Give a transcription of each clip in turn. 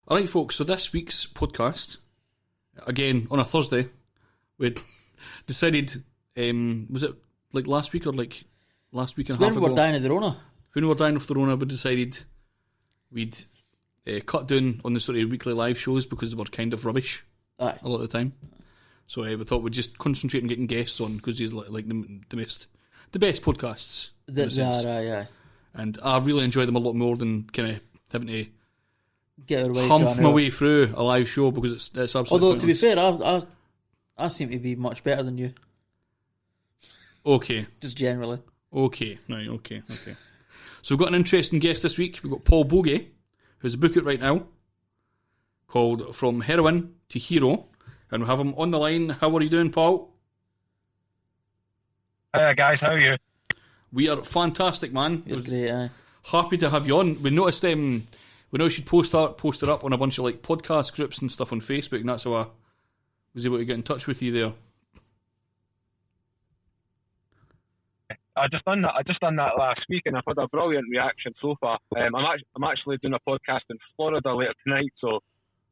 Alright folks, so this week's podcast, again on a Thursday, we decided, was it like last week or like last week and a half When ago? we were dying of the Rona. When we were dying of the Rona, we decided we'd cut down on the sort of weekly live shows because they were kind of rubbish Aye. a lot of the time. So we thought we'd just concentrate on getting guests on because he's like the best podcasts. Aye. And I really enjoy them a lot more than kind of having to Get our way humph through my an way through a live show because it's absolutely Although, to be pointless. fair, I seem to be much better than you. Okay. Just generally. Okay. So we've got an interesting guest this week. We've got Paul Boggie, who's a book out right now called From Heroin to Hero. And we have him on the line. How are you doing, Paul? Hi guys, how are you? We are fantastic, man. You're great, aye. Happy to have you on. We noticed we know she'd post it up on a bunch of like podcast groups and stuff on Facebook, and that's how I was able to get in touch with you there. I just done that last week, and I've had a brilliant reaction so far. I'm actually doing a podcast in Florida later tonight, so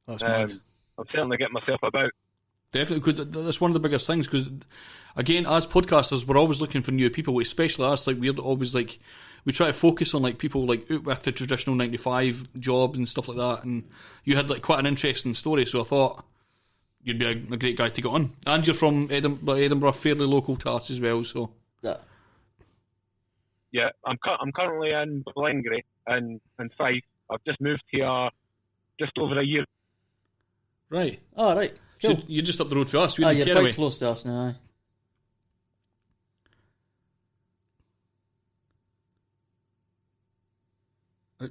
That's mad. I'm certainly getting myself about. Definitely, because that's one of the biggest things. Because again, as podcasters, we're always looking for new people, especially us. Like we're always like we try to focus on like people like out with the traditional 9-to-5 job and stuff like that. And you had like quite an interesting story, so I thought you'd be a great guy to get on. And you're from Edinburgh, fairly local to us as well. So Yeah, I'm currently in Ballingry in Fife. I've just moved here just over a year. Right. Oh, right. Cool. So you're just up the road for us. We're in You're Kerry. quite close to us now, aye.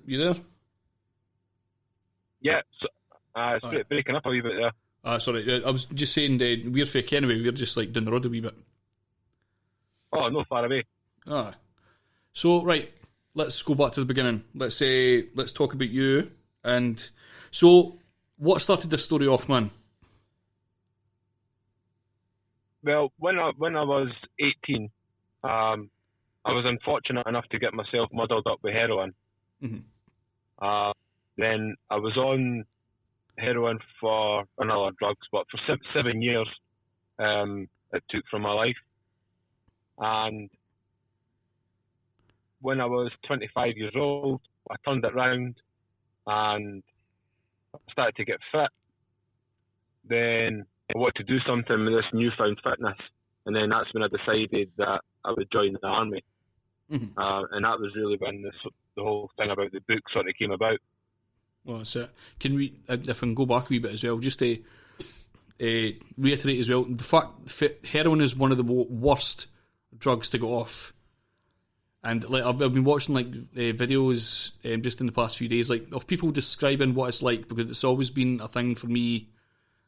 You there? Yeah, so, it's breaking up a wee bit there. Sorry, I was just saying we're for Kenway. We're just like down the road a wee bit. Oh, not far away. So right, let's go back to the beginning. Let's talk about you. And so, what started this story off, man? Well, when I was 18, I was unfortunate enough to get myself muddled up with heroin. Mm-hmm. Then I was on heroin for another drugs, but for 7 years it took from my life. And when I was 25 years old, I turned it round and started to get fit. Then I wanted to do something with this newfound fitness, and then that's when I decided that I would join the army. Mm-hmm. And that was really when the whole thing about the book sort of came about. Well, that's it. Can we, if I can go back a wee bit as well, just to reiterate as well, the fact heroin is one of the worst drugs to go off. And like I've been watching like videos just in the past few days, like of people describing what it's like, because it's always been a thing for me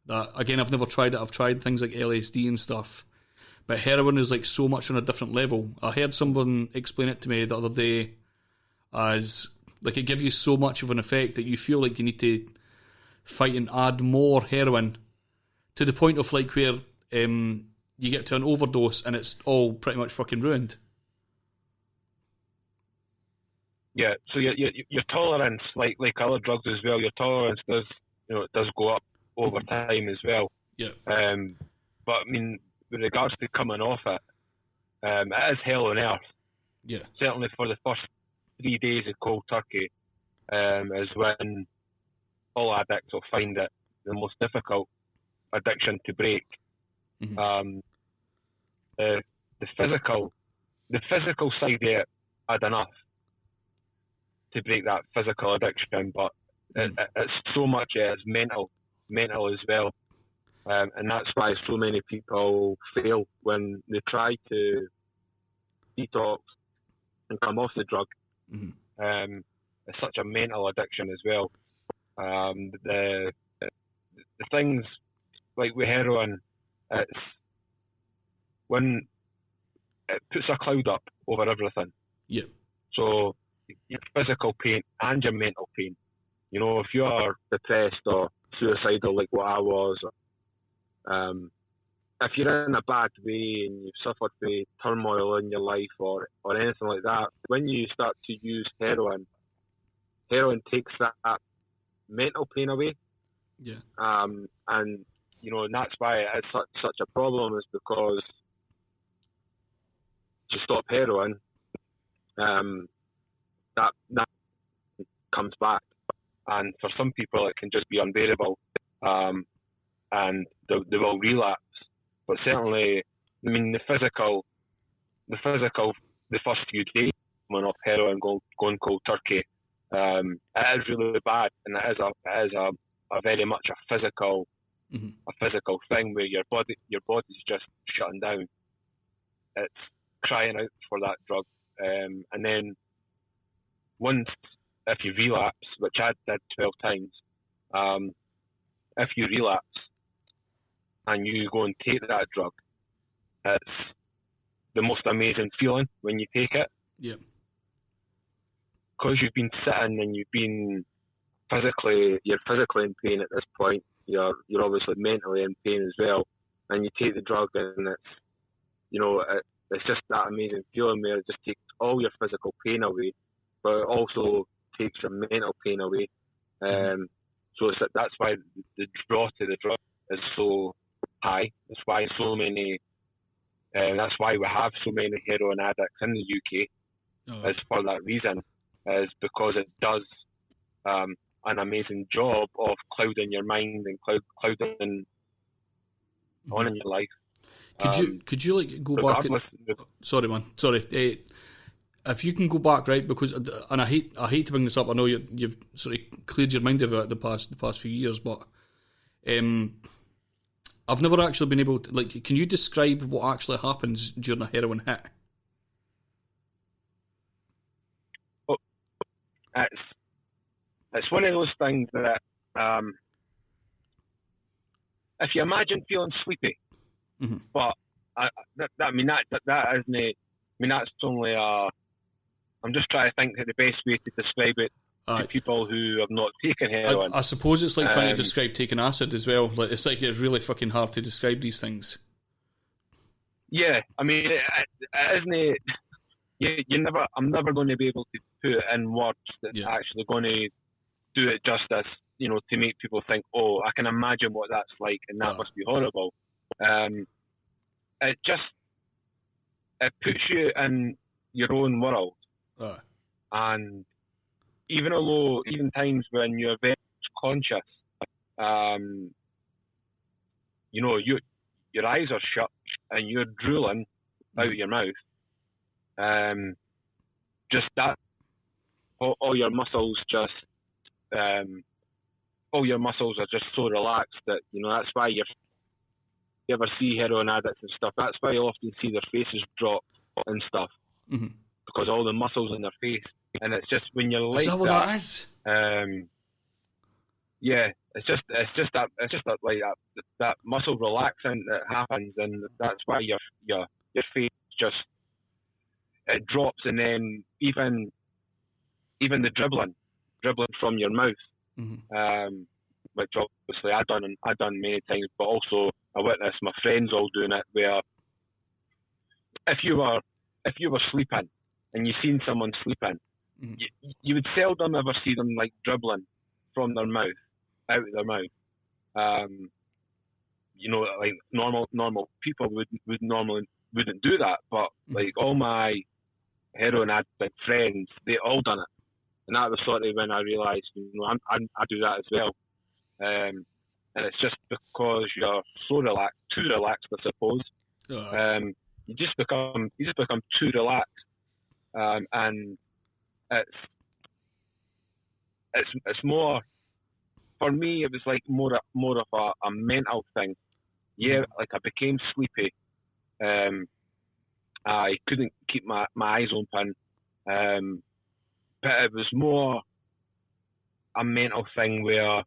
that, again, I've never tried it. I've tried things like LSD and stuff, but heroin is like so much on a different level. I heard someone explain it to me the other day as like it gives you so much of an effect that you feel like you need to fight and add more heroin to the point of like where you get to an overdose and it's all pretty much fucking ruined. Yeah, so your tolerance, like other drugs as well, your tolerance does go up over time as well. Yeah. But I mean, with regards to coming off it, it is hell on earth. Yeah. Certainly for the first 3 days of cold turkey, is when all addicts will find it the most difficult addiction to break. Mm-hmm. The physical side of it had enough to break that physical addiction, but it's so much it's mental as well, and that's why so many people fail when they try to detox and come off the drug. Mm-hmm. It's such a mental addiction as well. The things like with heroin, it's when it puts a cloud up over everything. Yeah. So your physical pain and your mental pain. You know, if you are depressed or suicidal like what I was, if you're in a bad way and you've suffered the turmoil in your life or anything like that, when you start to use heroin takes that mental pain away. Yeah. And and that's why it's such a problem, is because to stop heroin, that comes back, and for some people it can just be unbearable, and they will relapse. But certainly, I mean, the physical, the first few days coming off heroin, going cold turkey, it is really bad, and it is a very much a physical thing where your body's just shutting down. It's crying out for that drug, and then once, if you relapse, which I did 12 times, if you relapse and you go and take that drug, it's the most amazing feeling when you take it. Yeah. Because you've been sitting and you're physically in pain at this point. You're obviously mentally in pain as well, and you take the drug, and it's just that amazing feeling where it just takes all your physical pain away, but it also takes your mental pain away. So that's why the draw to the drug is so high. That's why that's why we have so many heroin addicts in the UK. Is for that reason, is because it does an amazing job of clouding your mind and clouding on in your life. Could you like go back? Sorry, man. Sorry. If you can go back, right? Because, and I hate to bring this up. I know you've sort of cleared your mind of it the past few years, but I've never actually been able to, like. Can you describe what actually happens during a heroin hit? Oh, it's one of those things that if you imagine feeling sleepy, but that isn't. I mean, that's only a. I'm just trying to think of the best way to describe it to people who have not taken heroin. I suppose it's like trying to describe taking acid as well. Like it's really fucking hard to describe these things. Yeah, I mean, it isn't. I'm never going to be able to put it in words that's actually going to do it justice. To make people think, oh, I can imagine what that's like, and that must be horrible. It puts you in your own world. And even times when you're very conscious, your eyes are shut and you're drooling out of your mouth. Just that, all your muscles are just so relaxed that that's why you ever see heroin addicts and stuff. That's why you often see their faces drop and stuff. Because all the muscles in their face, and it's just when you're like is that what that is? Yeah, it's just that like that muscle relaxing that happens, and that's why your face just it drops, and then even the dribbling from your mouth, which obviously I've done many times, but also I witnessed my friends all doing it. Where if you were sleeping and you seen someone sleeping, you would seldom ever see them like dribbling from their mouth, out of their mouth. Like normal people wouldn't do that, but like all my heroin addict friends, they all done it, and that was sort of when I realised, I do that as well. And it's just because you're so relaxed, too relaxed, I suppose. You just become too relaxed. And it's more, for me, it was like more of a mental thing. Yeah, like I became sleepy. I couldn't keep my eyes open. But it was more a mental thing where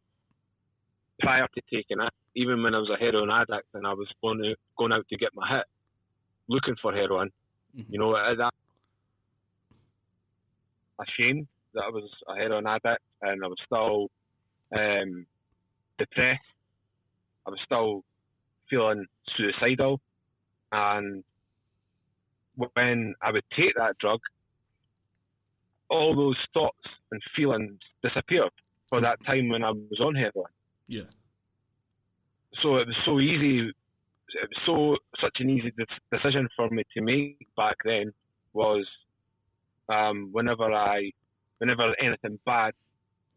prior to taking it, even when I was a heroin addict and I was going out to get my hit, looking for heroin, that ashamed that I was a heroin addict, and I was still depressed. I was still feeling suicidal, and when I would take that drug, all those thoughts and feelings disappeared. for that time when I was on heroin. Yeah. So it was so easy. It was such an easy decision for me to make back then. Was whenever anything bad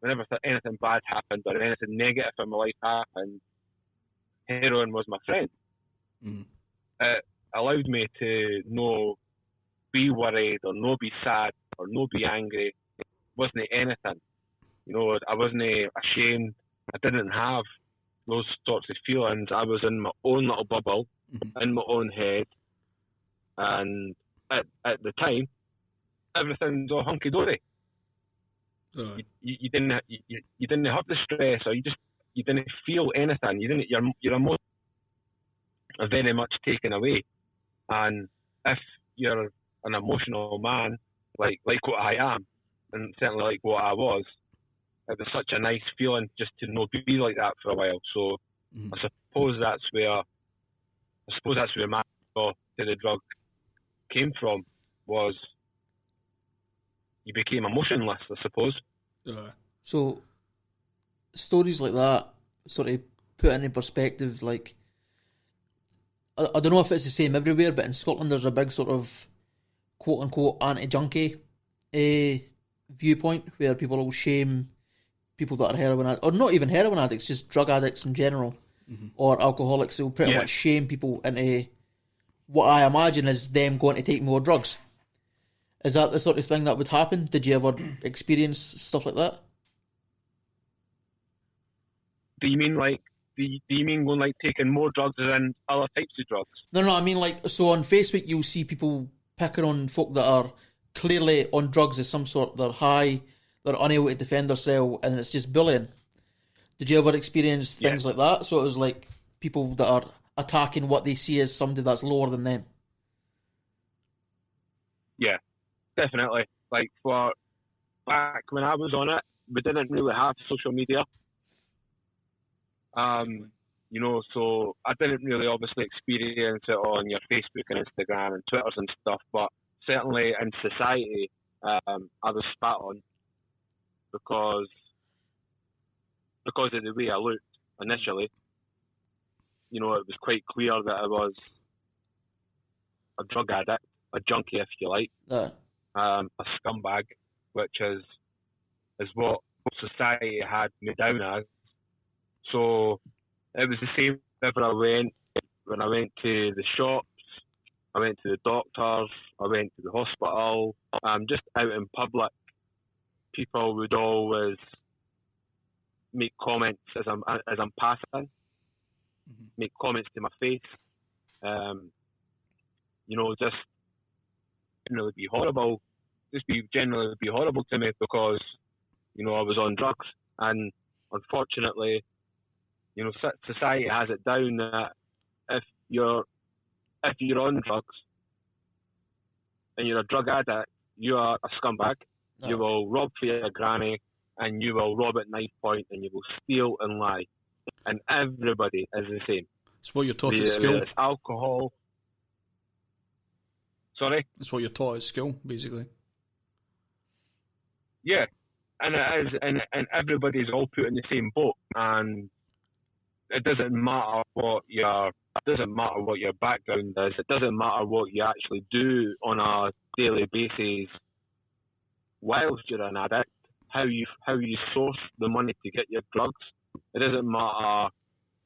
happened or anything negative in my life happened, heroin was my friend. Mm. It allowed me to no be worried or no be sad or no be angry. It wasn't anything. You know, I wasn't ashamed. I didn't have those sorts of feelings. I was in my own little bubble, in my own head, and at the time, everything's all hunky dory. You didn't have the stress, or you didn't feel anything. Your emotions are very much taken away. And if you're an emotional man, like what I am, and certainly like what I was, it was such a nice feeling just to not be like that for a while. So I suppose that's where my to the drug came from, was you became emotionless, I suppose. So stories like that sort of put into perspective, like, I don't know if it's the same everywhere, but in Scotland there's a big sort of quote unquote anti-junkie viewpoint where people will shame people that are heroin addicts, or not even heroin addicts, just drug addicts in general, or alcoholics. They'll pretty much shame people into what I imagine is them going to take more drugs. Is that the sort of thing that would happen? Did you ever experience stuff like that? Do you mean going like taking more drugs than other types of drugs? No, I mean, like, so on Facebook you'll see people picking on folk that are clearly on drugs of some sort. They're high, they're unable to defend themselves, and it's just bullying. Did you ever experience things like that? So it was like people that are attacking what they see as somebody that's lower than them. Yeah, definitely. Like, for back when I was on it, we didn't really have social media. You know, so I didn't really obviously experience it on your Facebook and Instagram and Twitters and stuff, but certainly in society, I was spat on because of the way I looked initially. You know, it was quite clear that I was a drug addict, a junkie, if you like, a scumbag, which is what society had me down as. So it was the same wherever I went. When I went to the shops, I went to the doctors, I went to the hospital, just out in public, people would always make comments as I'm passing, make comments to my face. You know, just generally be horrible, generally be horrible to me because, you know, I was on drugs. And unfortunately, you know, society has it down that if you're on drugs and you're a drug addict, you are a scumbag. No. You will rob for your granny, and you will rob at knife point, and you will steal and lie. And everybody is the same. It's what you're taught at school. It's alcohol. Sorry? It's what you're taught at school, basically. Yeah. And it is, and everybody's all put in the same boat, and it doesn't matter what your background is. It doesn't matter what you actually do on a daily basis whilst you're an addict. How you source the money to get your drugs. It doesn't matter,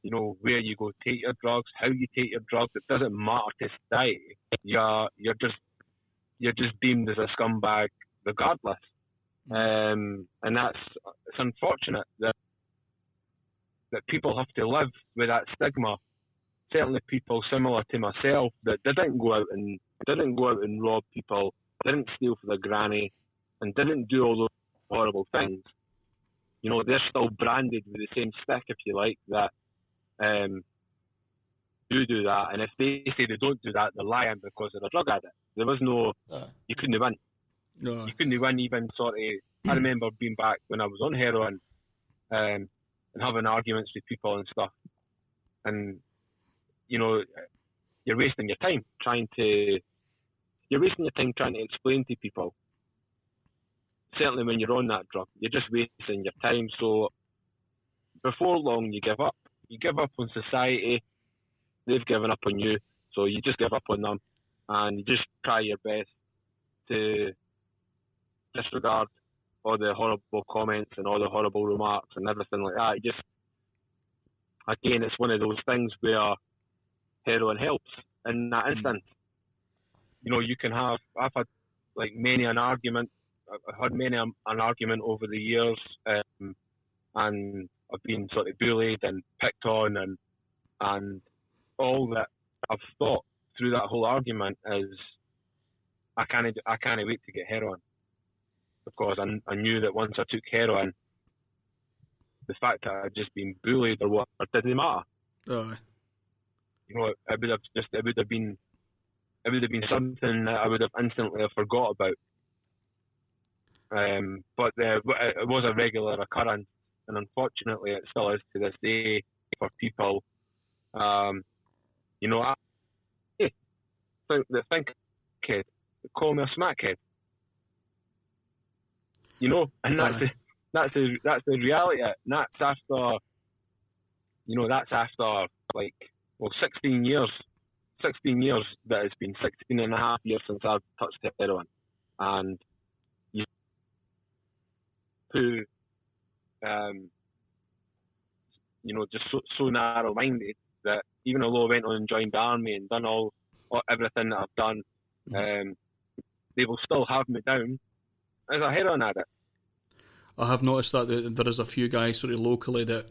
you know, where you go take your drugs, how you take your drugs. It doesn't matter to society. You're just deemed as a scumbag regardless. And it's unfortunate that people have to live with that stigma. Certainly people similar to myself that didn't go out and rob people, didn't steal for their granny, and didn't do all those horrible things. You know, they're still branded with the same stick, if you like, that do that. And if they say they don't do that, they're lying because they're a drug addict. There was no, you couldn't win. No. You couldn't win even sort of, I remember being back when I was on heroin and having arguments with people and stuff. And, you know, you're wasting your time trying to explain to people. certainly when you're on that drug, you're just wasting your time. So before long, you give up. You give up on society. They've given up on you, so you just give up on them, and you just try your best to disregard all the horrible comments and all the horrible remarks and everything like that. Just, again, it's one of those things where heroin helps in that instant. You know, you can have, I've had like many an argument, I've had many an argument over the years, and I've been sort of bullied and picked on, and all that I've thought through that whole argument is I can't wait to get heroin, because I knew that once I took heroin, the fact that I'd just been bullied or what, it didn't matter. You know, it would have been something that I would have instantly forgot about. But it was a regular occurrence, and unfortunately, it still is to this day for people. You know, think kid, call me a smackhead. You know, and that's the reality. And that's after, you know, like, well, 16 years. 16 years that it's been 16 and a half years since I've touched heroin. And you know, just so narrow-minded that even although I went on and joined the army and done everything that I've done, they will still have me down as a heroin addict. I have noticed that there is a few guys sort of locally that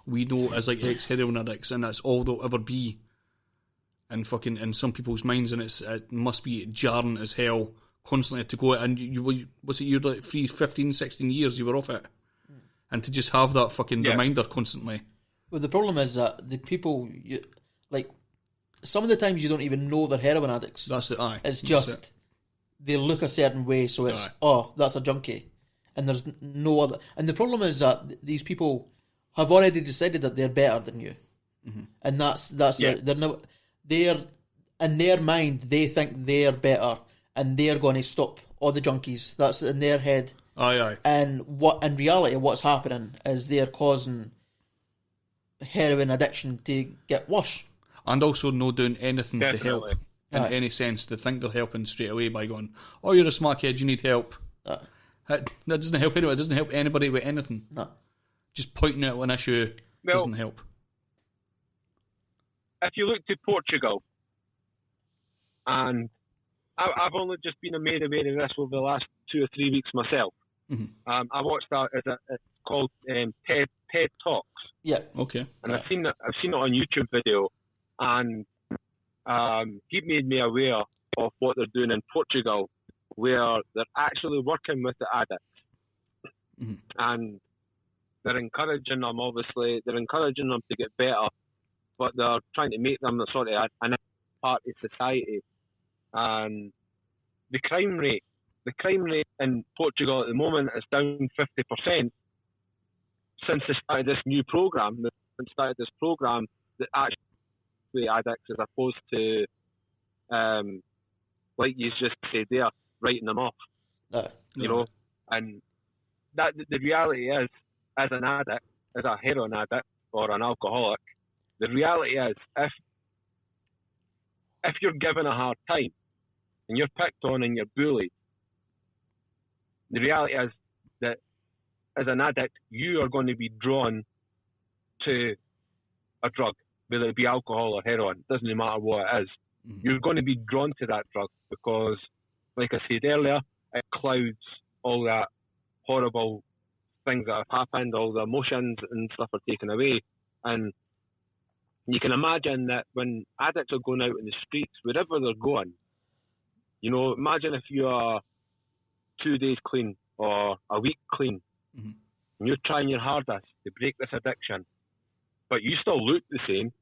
we know as like ex-heroin addicts, and that's all they'll ever be in some people's minds, and it must be jarring as hell constantly to go. And you're like 15, 16 years you were off it, and to just have that fucking reminder constantly. Well, the problem is that the people, like, some of the times you don't even know they're heroin addicts. That's it. Aye, it's just they look a certain way, so it's that's a junkie, and there's no other. And the problem is that these people have already decided that they're better than you, and that's they're in their mind, they think they're better, and they're going to stop all the junkies. That's in their head. Aye. And what in reality, what's happening is they're causing heroin addiction to get worse, and also not doing anything to help in any sense. To think they're helping straight away by going, "Oh, you're a smackhead, you need help." That doesn't help anyone. It doesn't help anybody with anything. No. Just pointing out an issue doesn't help. If you look to Portugal, and I've only just been made aware of this over the last 2 or 3 weeks myself. I watched that. It's called TED Talks. Yeah. Okay. And I've seen it on YouTube video, and he made me aware of what they're doing in Portugal, where they're actually working with the addicts, and they're encouraging them. Obviously, they're encouraging them to get better, but they're trying to make them sort of an part of society. And the crime rate in Portugal at the moment is down 50% since they started this new program. That actually addicts, as opposed to, like you just said there, writing them off. You know, and that the reality is, as an addict, as a heroin addict or an alcoholic, the reality is, if you're given a hard time and you're picked on and you're bullied, the reality is that as an addict, you are going to be drawn to a drug, whether it be alcohol or heroin. It doesn't matter what it is. You're going to be drawn to that drug because, like I said earlier, it clouds all that horrible things that have happened, all the emotions and stuff are taken away. And you can imagine that when addicts are going out in the streets, wherever they're going, you know, imagine if you are 2 days clean or a week clean, and you're trying your hardest to break this addiction, but you still look the same.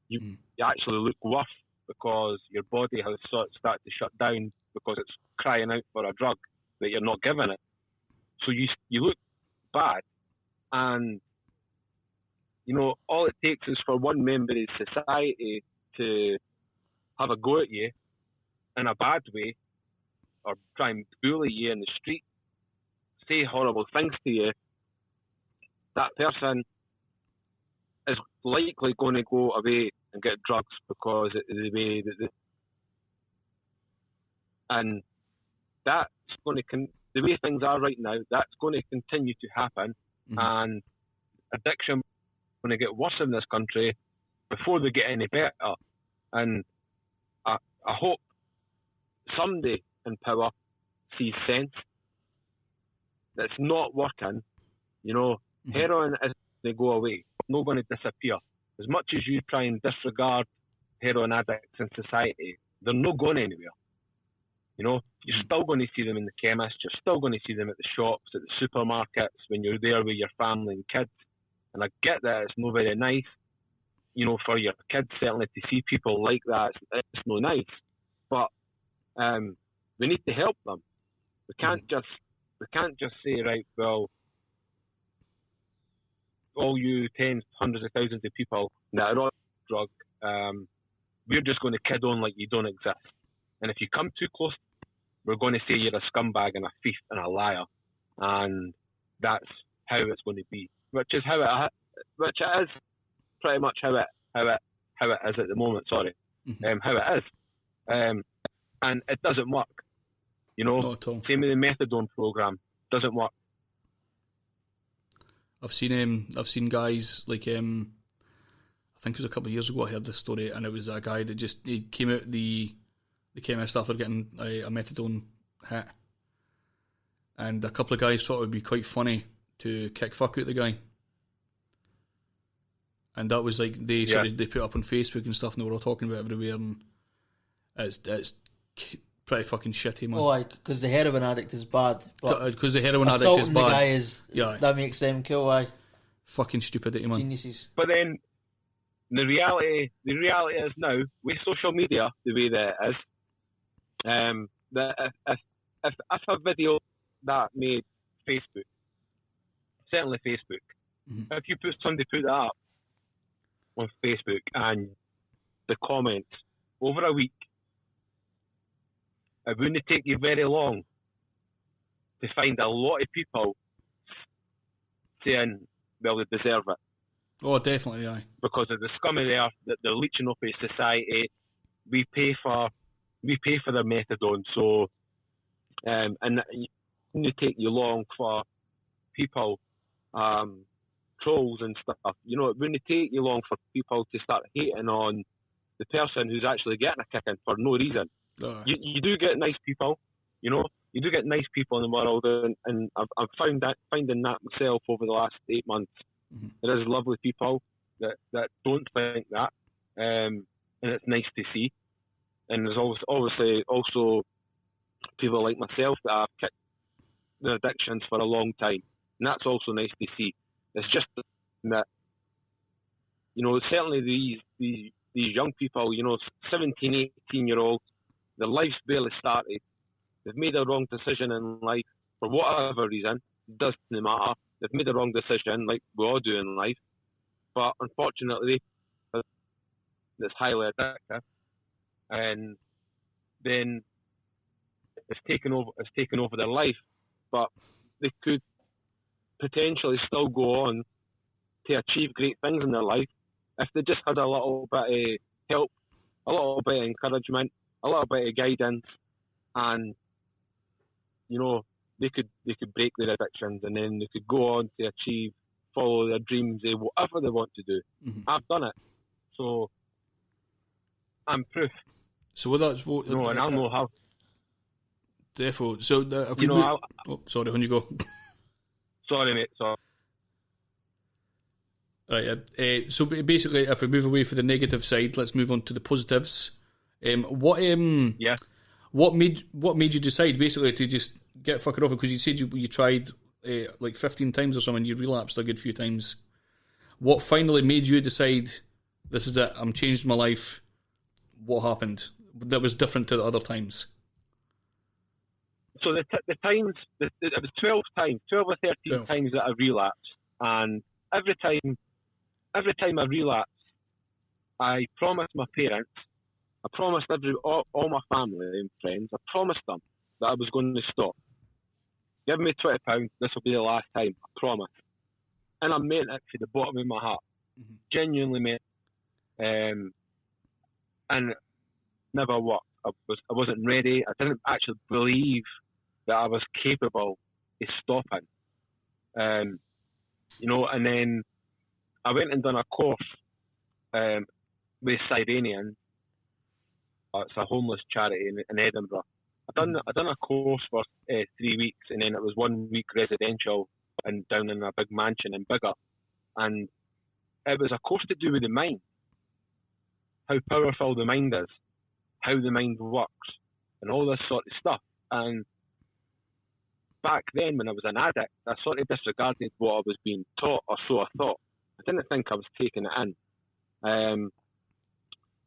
You actually look worse because your body has started to shut down because it's crying out for a drug that you're not giving it. So you look bad, and you know, all it takes is for one member of society to have a go at you in a bad way or try and bully you in the street, say horrible things to you, that person is likely going to go away and get drugs because of the way that and that's going to the way things are right now, that's going to continue to happen, and addiction is going to get worse in this country before they get any better. And I hope somebody in power sees sense. That's not working. You know, heroin is going to go away. It's not going to disappear. As much as you try and disregard heroin addicts in society, they're not going anywhere. You know, you're still going to see them in the chemist. You're still going to see them at the shops, at the supermarkets, when you're there with your family and kids. And I get that it's not very nice, you know, for your kids certainly to see people like that. It's not nice. But we need to help them. We can't just say, right, well, all you tens, hundreds of thousands of people that are on drug, we're just going to kid on like you don't exist. And if you come too close, we're going to say you're a scumbag and a thief and a liar, and that's how it's going to be. Which is pretty much how it is at the moment. Sorry, how it is, and it doesn't work. You know, not at all. Same with the methadone program, doesn't work. I've seen guys like I think it was a couple of years ago I heard this story, and it was a guy that he came out the chemist after getting a methadone hit, and a couple of guys thought it would be quite funny to kick fuck out the guy, and that was like they put up on Facebook and stuff, and they were all talking about everywhere, and it's pretty fucking shitty, man. Oh, because the heroin addict is bad. Because the heroin addict is bad. The guy is that makes them cool. Fucking stupidity, man. Geniuses. But then the reality is now with social media the way that it is. That if a video that made Facebook, certainly Facebook, if you somebody put that up on Facebook and the comments over a week, it wouldn't take you very long to find a lot of people saying, well, they deserve it. Oh, definitely, aye. Because of the scum of the earth that they're leeching off of society. We pay for their methadone, so and it wouldn't take you long for people, trolls and stuff. You know, it wouldn't take you long for people to start hating on the person who's actually getting a kicking for no reason. You do get nice people, you know. You do get nice people in the world, and I've finding that myself over the last 8 months. There is lovely people that don't think that, and it's nice to see. And there's obviously also people like myself that have kicked their addictions for a long time, and that's also nice to see. It's just that, you know, certainly these young people, you know, 17, 18-year-olds, their life's barely started. They've made a wrong decision in life for whatever reason. It doesn't matter. They've made a wrong decision, like we all do in life. But unfortunately, it's highly addictive, and then it's taken over their life. But they could potentially still go on to achieve great things in their life if they just had a little bit of help, a little bit of encouragement, a little bit of guidance, and you know, they could break their addictions, and then they could go on to follow their dreams, whatever they want to do. I've done it, so I'm proof. So that's what. No, and I know how. Therefore, so if you know, sorry, when you go. Sorry, mate. Sorry. Right. So basically, if we move away from the negative side, let's move on to the positives. What made you decide basically to just get fucking off it? Because you said you tried like 15 times or something, you relapsed a good few times. What finally made you decide, this is it, I'm changed my life? What happened that was different to the other times? So the times, it was 12 or 13 times that I relapsed, and every time I relapsed, I promised my parents, I promised all my family and friends, I promised them that I was going to stop. Give me £20. This will be the last time. I promise. And I meant it to the bottom of my heart. Mm-hmm. Genuinely meant. And never worked. I wasn't ready. I didn't actually believe that I was capable of stopping. And then I went and done a course with Sirenian. It's a homeless charity in Edinburgh. I done a course for 3 weeks, and then it was 1 week residential and down in a big mansion in Biggar. And it was a course to do with the mind, how powerful the mind is, how the mind works, and all this sort of stuff. And back then, when I was an addict, I sort of disregarded what I was being taught, or so I thought. I didn't think I was taking it in.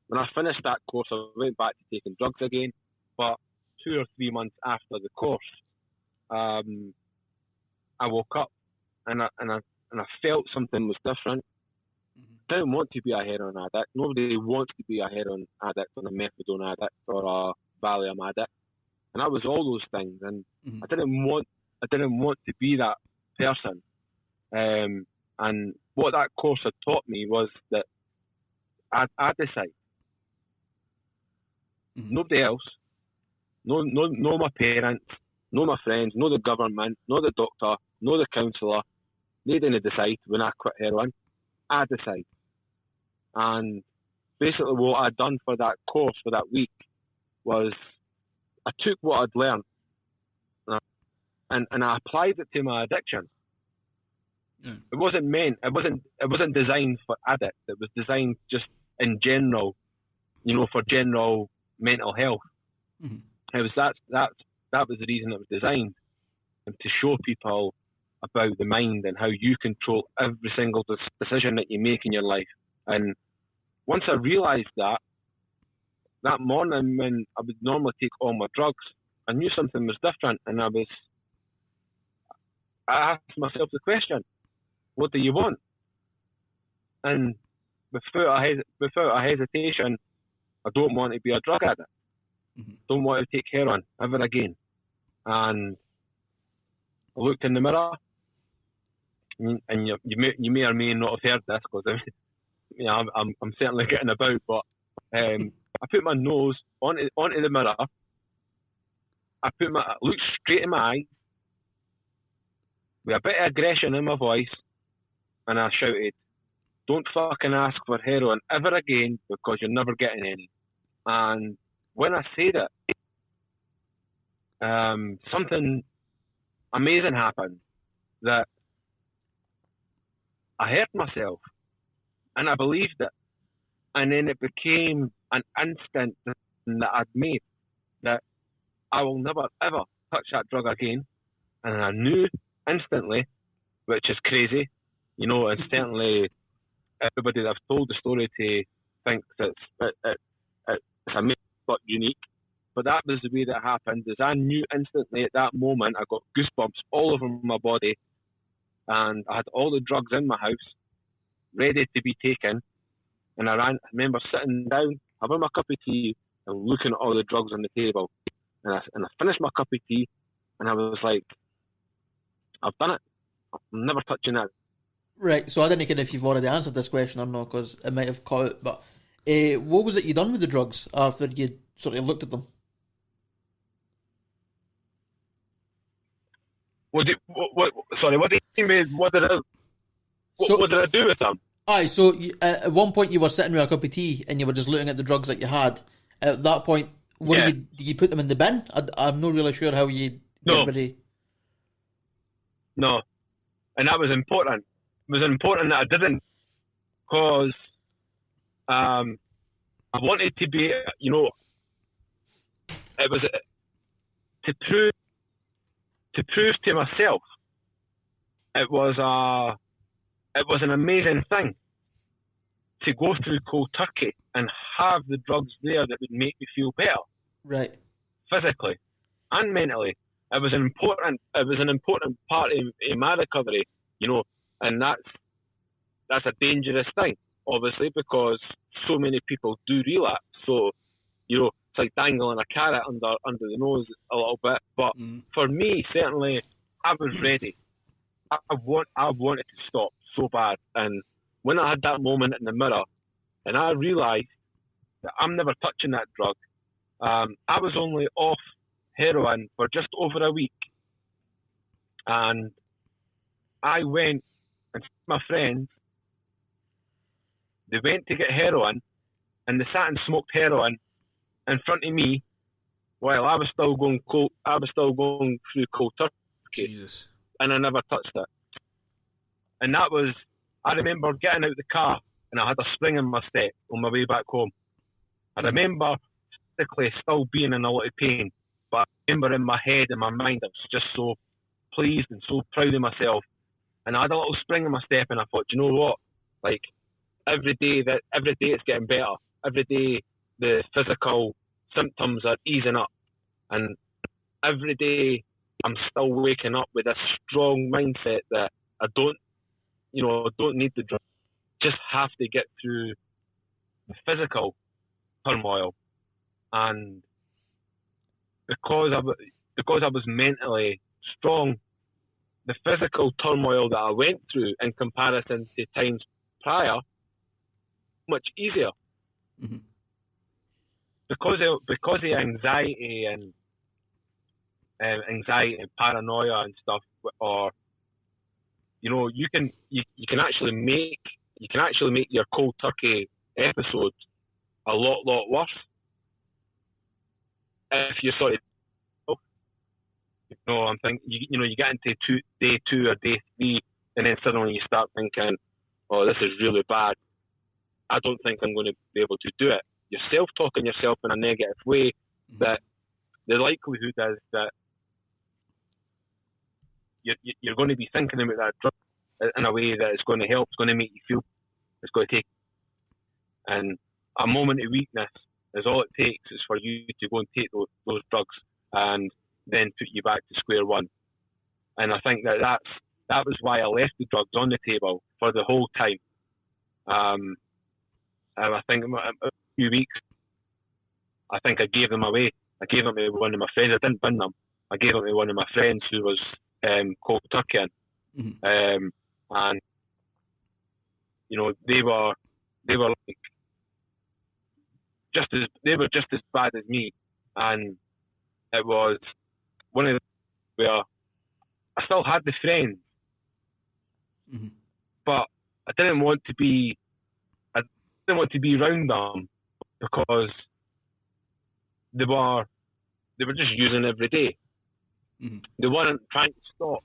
When I finished that course, I went back to taking drugs again. But 2 or 3 months after the course, I woke up and I felt something was different. I didn't want to be a heroin addict. Nobody wants to be a heroin addict or a methadone addict or a Valium addict. And I was all those things, and I didn't want to be that person. And what that course had taught me was that I decide. Nobody else, no my parents, no my friends, no the government, no the doctor, no the counsellor. They didn't decide when I quit heroin. I decide. And basically what I'd done for that course for that week was I took what I'd learned and I applied it to my addiction. Yeah. It wasn't designed for addicts. It was designed just in general, for general mental health. It was that was the reason it was designed, and to show people about the mind and how you control every single decision that you make in your life. And once I realised that morning when I would normally take all my drugs, I knew something was different, and I asked myself the question, what do you want? And without a hesitation, I don't want to be a drug addict. Don't want to take heroin ever again. And I looked in the mirror, and you may or may not have heard this, because I'm certainly getting about, but I put my nose onto the mirror. I looked straight in my eyes with a bit of aggression in my voice, and I shouted, "Don't fucking ask for heroin ever again, because you're never getting any." And when I said it, something amazing happened, that I heard myself and I believed it. And then it became an instinct that I'd made, that I will never ever touch that drug again. And I knew instantly, which is crazy, and certainly everybody that I've told the story to thinks it's amazing but unique. But that was the way that happened, is I knew instantly at that moment. I got goosebumps all over my body, and I had all the drugs in my house ready to be taken. And I remember sitting down, having my cup of tea, and looking at all the drugs on the table. And I finished my cup of tea, and I was like, I've done it. I'm never touching that. Right, so I don't know if you've already answered this question or not, because it might have caught it, but what was it you done with the drugs after you sort of looked at them? Sorry, what do you mean? What did I do with them? Aye, so at one point you were sitting with a cup of tea and you were just looking at the drugs that you had. At that point, did you put them in the bin? I'm not really sure how you get ready. No, and that was important. It was important that I didn't, because I wanted to be, it was to prove to myself. It was an amazing thing to go through cold turkey and have the drugs there that would make me feel better, right? Physically and mentally. It was an important part in my recovery, and that's a dangerous thing, obviously, because so many people do relapse. So, it's like dangling a carrot under the nose a little bit. But for me, certainly, I was ready. I wanted to stop so bad. And when I had that moment in the mirror, and I realised that I'm never touching that drug, I was only off heroin for just over a week. And I went and my friends, they went to get heroin, and they sat and smoked heroin in front of me while I was still going through cold turkey. Jesus. And I never touched it. And that was, I remember getting out of the car and I had a spring in my step on my way back home. I remember physically still being in a lot of pain, but I remember in my head and my mind, I was just so pleased and so proud of myself. And I had a little spring in my step, and I thought, you know what? Like, every day it's getting better. Every day the physical symptoms are easing up, and every day I'm still waking up with a strong mindset that I don't need the drug. Just have to get through the physical turmoil, and because I was mentally strong, the physical turmoil that I went through in comparison to times prior, much easier. Mm-hmm. Because of anxiety and paranoia and stuff, or you can actually make your cold turkey episodes a lot worse if you sort of I'm thinking you get into day 2 or day 3, and then suddenly you start thinking, oh, this is really bad. I don't think I'm going to be able to do it. You're self-talking yourself in a negative way, that the likelihood is that you're going to be thinking about that drug in a way that it's going to help, it's going to make you feel, it's going to take. And a moment of weakness is all it takes is for you to go and take those drugs and then put you back to square one. And I think that was why I left the drugs on the table for the whole time. And I think a few weeks, I think I gave them away. I gave them to one of my friends. I didn't bin them. I gave them to one of my friends who was cold turkey. Mm-hmm. And they were like just as bad as me. And it was one of the where I still had the friends, mm-hmm. but I didn't want to be around them because they were just using every day. Mm-hmm. They weren't trying to stop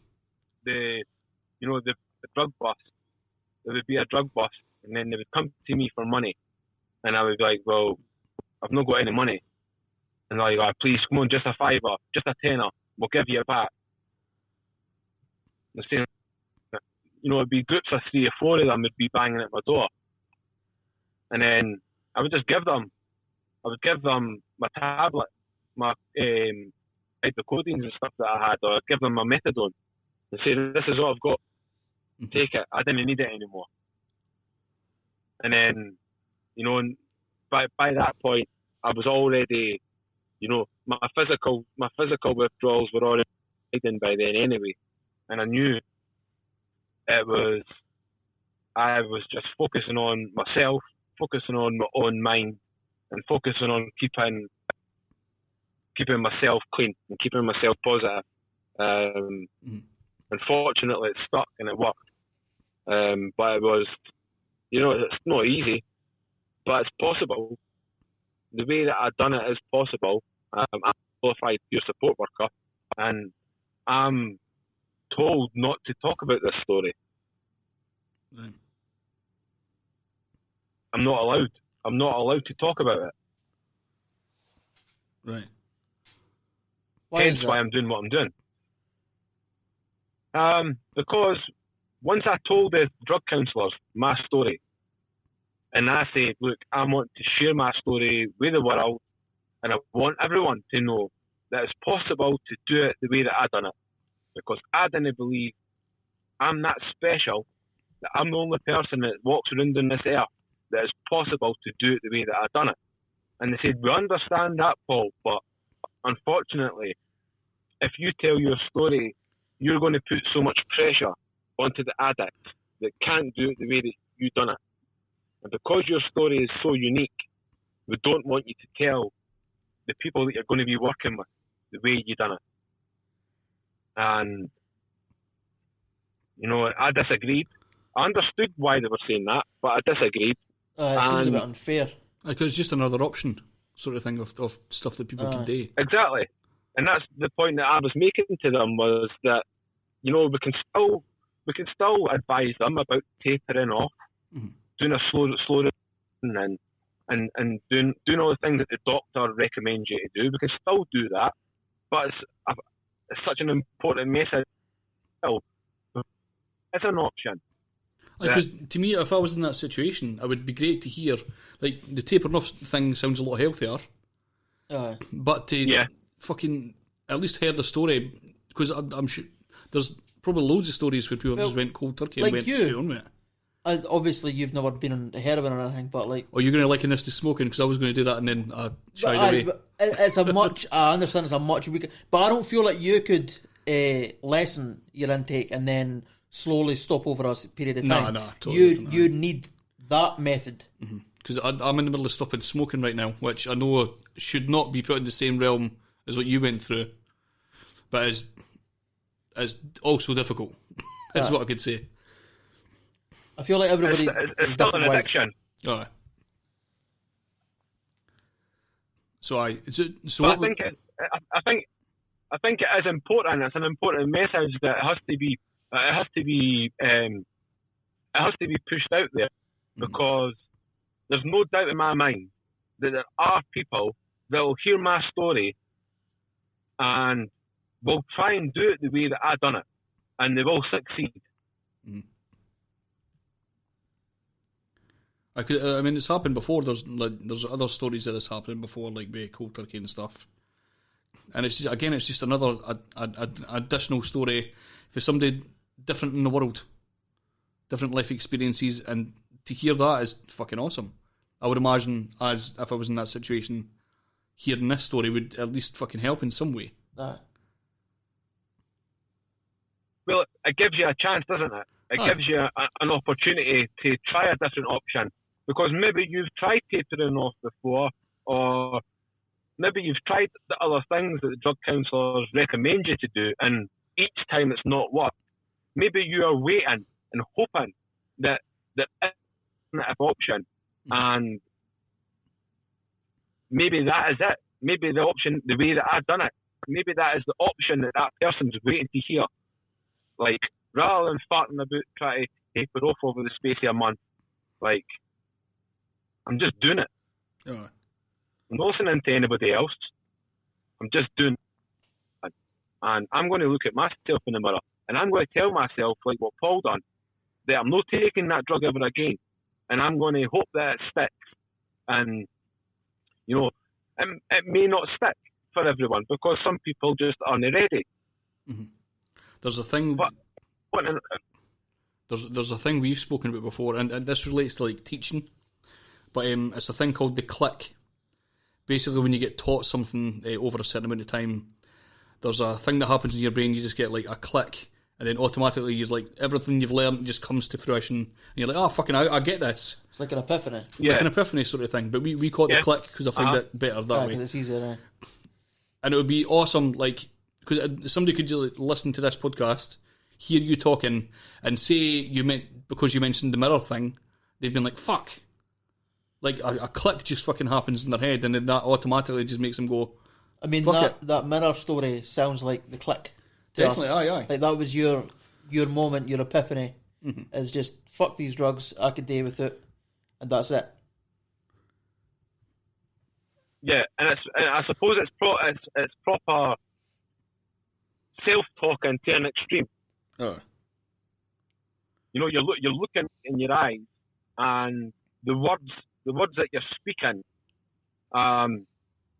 the drug bust. There would be a drug bust, and then they would come to me for money, and I would be like, well, I've not got any money. And they're like, oh, please, come on, just a £5, just a £10, we'll give you it back. The same, it'd be groups of 3 or 4 of them would be banging at my door. And then I would just give them my tablet, my hydrocodone and stuff that I had, or I'd give them my methadone and say, this is all I've got, take it, I didn't need it anymore. And then, by that point, I was already, my physical withdrawals were already hidden by then anyway. And I knew I was just focusing on myself, focusing on my own mind, and focusing on keeping myself clean and keeping myself positive. Unfortunately, it stuck and it worked. But it was, it's not easy, but it's possible. The way that I've done it is possible. I'm a qualified peer support worker, and I'm told not to talk about this story. Right. I'm not allowed to talk about it. Right. Hence why I'm doing what I'm doing. Because once I told the drug counsellors my story, and I said, look, I want to share my story with the world, and I want everyone to know that it's possible to do it the way that I done it. Because I didn't believe I'm that special, that I'm the only person that walks around on this earth that it's possible to do it the way that I done it. And they said, we understand that, Paul, but unfortunately, if you tell your story you're going to put so much pressure onto the addict that can't do it the way that you've done it. And because your story is so unique, we don't want you to tell the people that you're going to be working with the way you've done it. And, you know, I disagreed. I understood why they were saying that, but I disagreed. It seems a bit unfair. Because it's just another option, sort of thing, of stuff that people can do. Exactly. And that's the point that I was making to them, was that, you know, we can still advise them about tapering off, doing a slow and doing all the things that the doctor recommends you to do. We can still do that, but it's such an important message. It's an option. Because to me, if I was in that situation, it would be great to hear, like, the tapering off thing sounds a lot healthier. But to fucking at least hear the story, because I'm sure there's probably loads of stories where people just went cold turkey and went straight on with it. Obviously, you've never been on heroin or anything, but like... Oh, you're going to liken this to smoking, because I was going to do that and then I shied away. But it's a much... I understand it's a much weaker... But I don't feel like you could lessen your intake and then slowly stop over a period of time. No, totally. You'd need that method. Because I'm in the middle of stopping smoking right now, which I know should not be put in the same realm as what you went through, but is also difficult. That's what I could say. I feel like everybody... It's still an addiction. So I think it is important. It's an important message that it has to be pushed out there, because there's no doubt in my mind that there are people that will hear my story and will try and do it the way that I done it, and they will succeed. I mean, it's happened before. There's other stories of this happening before, like with cold turkey and stuff. And it's just another additional story for somebody different in the world, different life experiences, and to hear that is fucking awesome. I would imagine, as if I was in that situation, hearing this story would at least fucking help in some way. Well, it gives you a chance, doesn't it? It gives you an opportunity to try a different option, because maybe you've tried tapering off before, or maybe you've tried the other things that the drug counsellors recommend you to do, and each time it's not worked. Maybe you are waiting and hoping that there is an option, and maybe that is it. Maybe the option, the way that I've done it, maybe that is the option that person's waiting to hear. Like, rather than farting about trying to taper off over the space of a month, like, I'm just doing it. I'm not listening to anybody else. I'm just doing it. And I'm going to look at myself in the mirror, and I'm going to tell myself, like what Paul done, that I'm not taking that drug ever again. And I'm going to hope that it sticks. And, you know, it may not stick for everyone, because some people just aren't ready. There's a thing... There's a thing we've spoken about before, and this relates to, like, teaching, but it's a thing called the click. Basically, when you get taught something over a certain amount of time, there's a thing that happens in your brain. You just get, like, a click, and then automatically you're like, everything you've learned just comes to fruition, and you're like, oh, fucking, I get this. It's like an epiphany. Like an epiphany sort of thing, but we call it the click because I find it better that way. It's easier, And it would be awesome, like, because somebody could just listen to this podcast, hear you talking, and say because you mentioned the mirror thing, they've been like, fuck. Like, a click just fucking happens in their head, and then that automatically just makes them go, I mean, that mirror story sounds like the click. Definitely, aye. Like, that was your moment, your epiphany. Is just, fuck these drugs, I could do with it, and that's it. Yeah, and I suppose it's proper self-talking to an extreme. You know, you're looking in your eyes, and the words that you're speaking,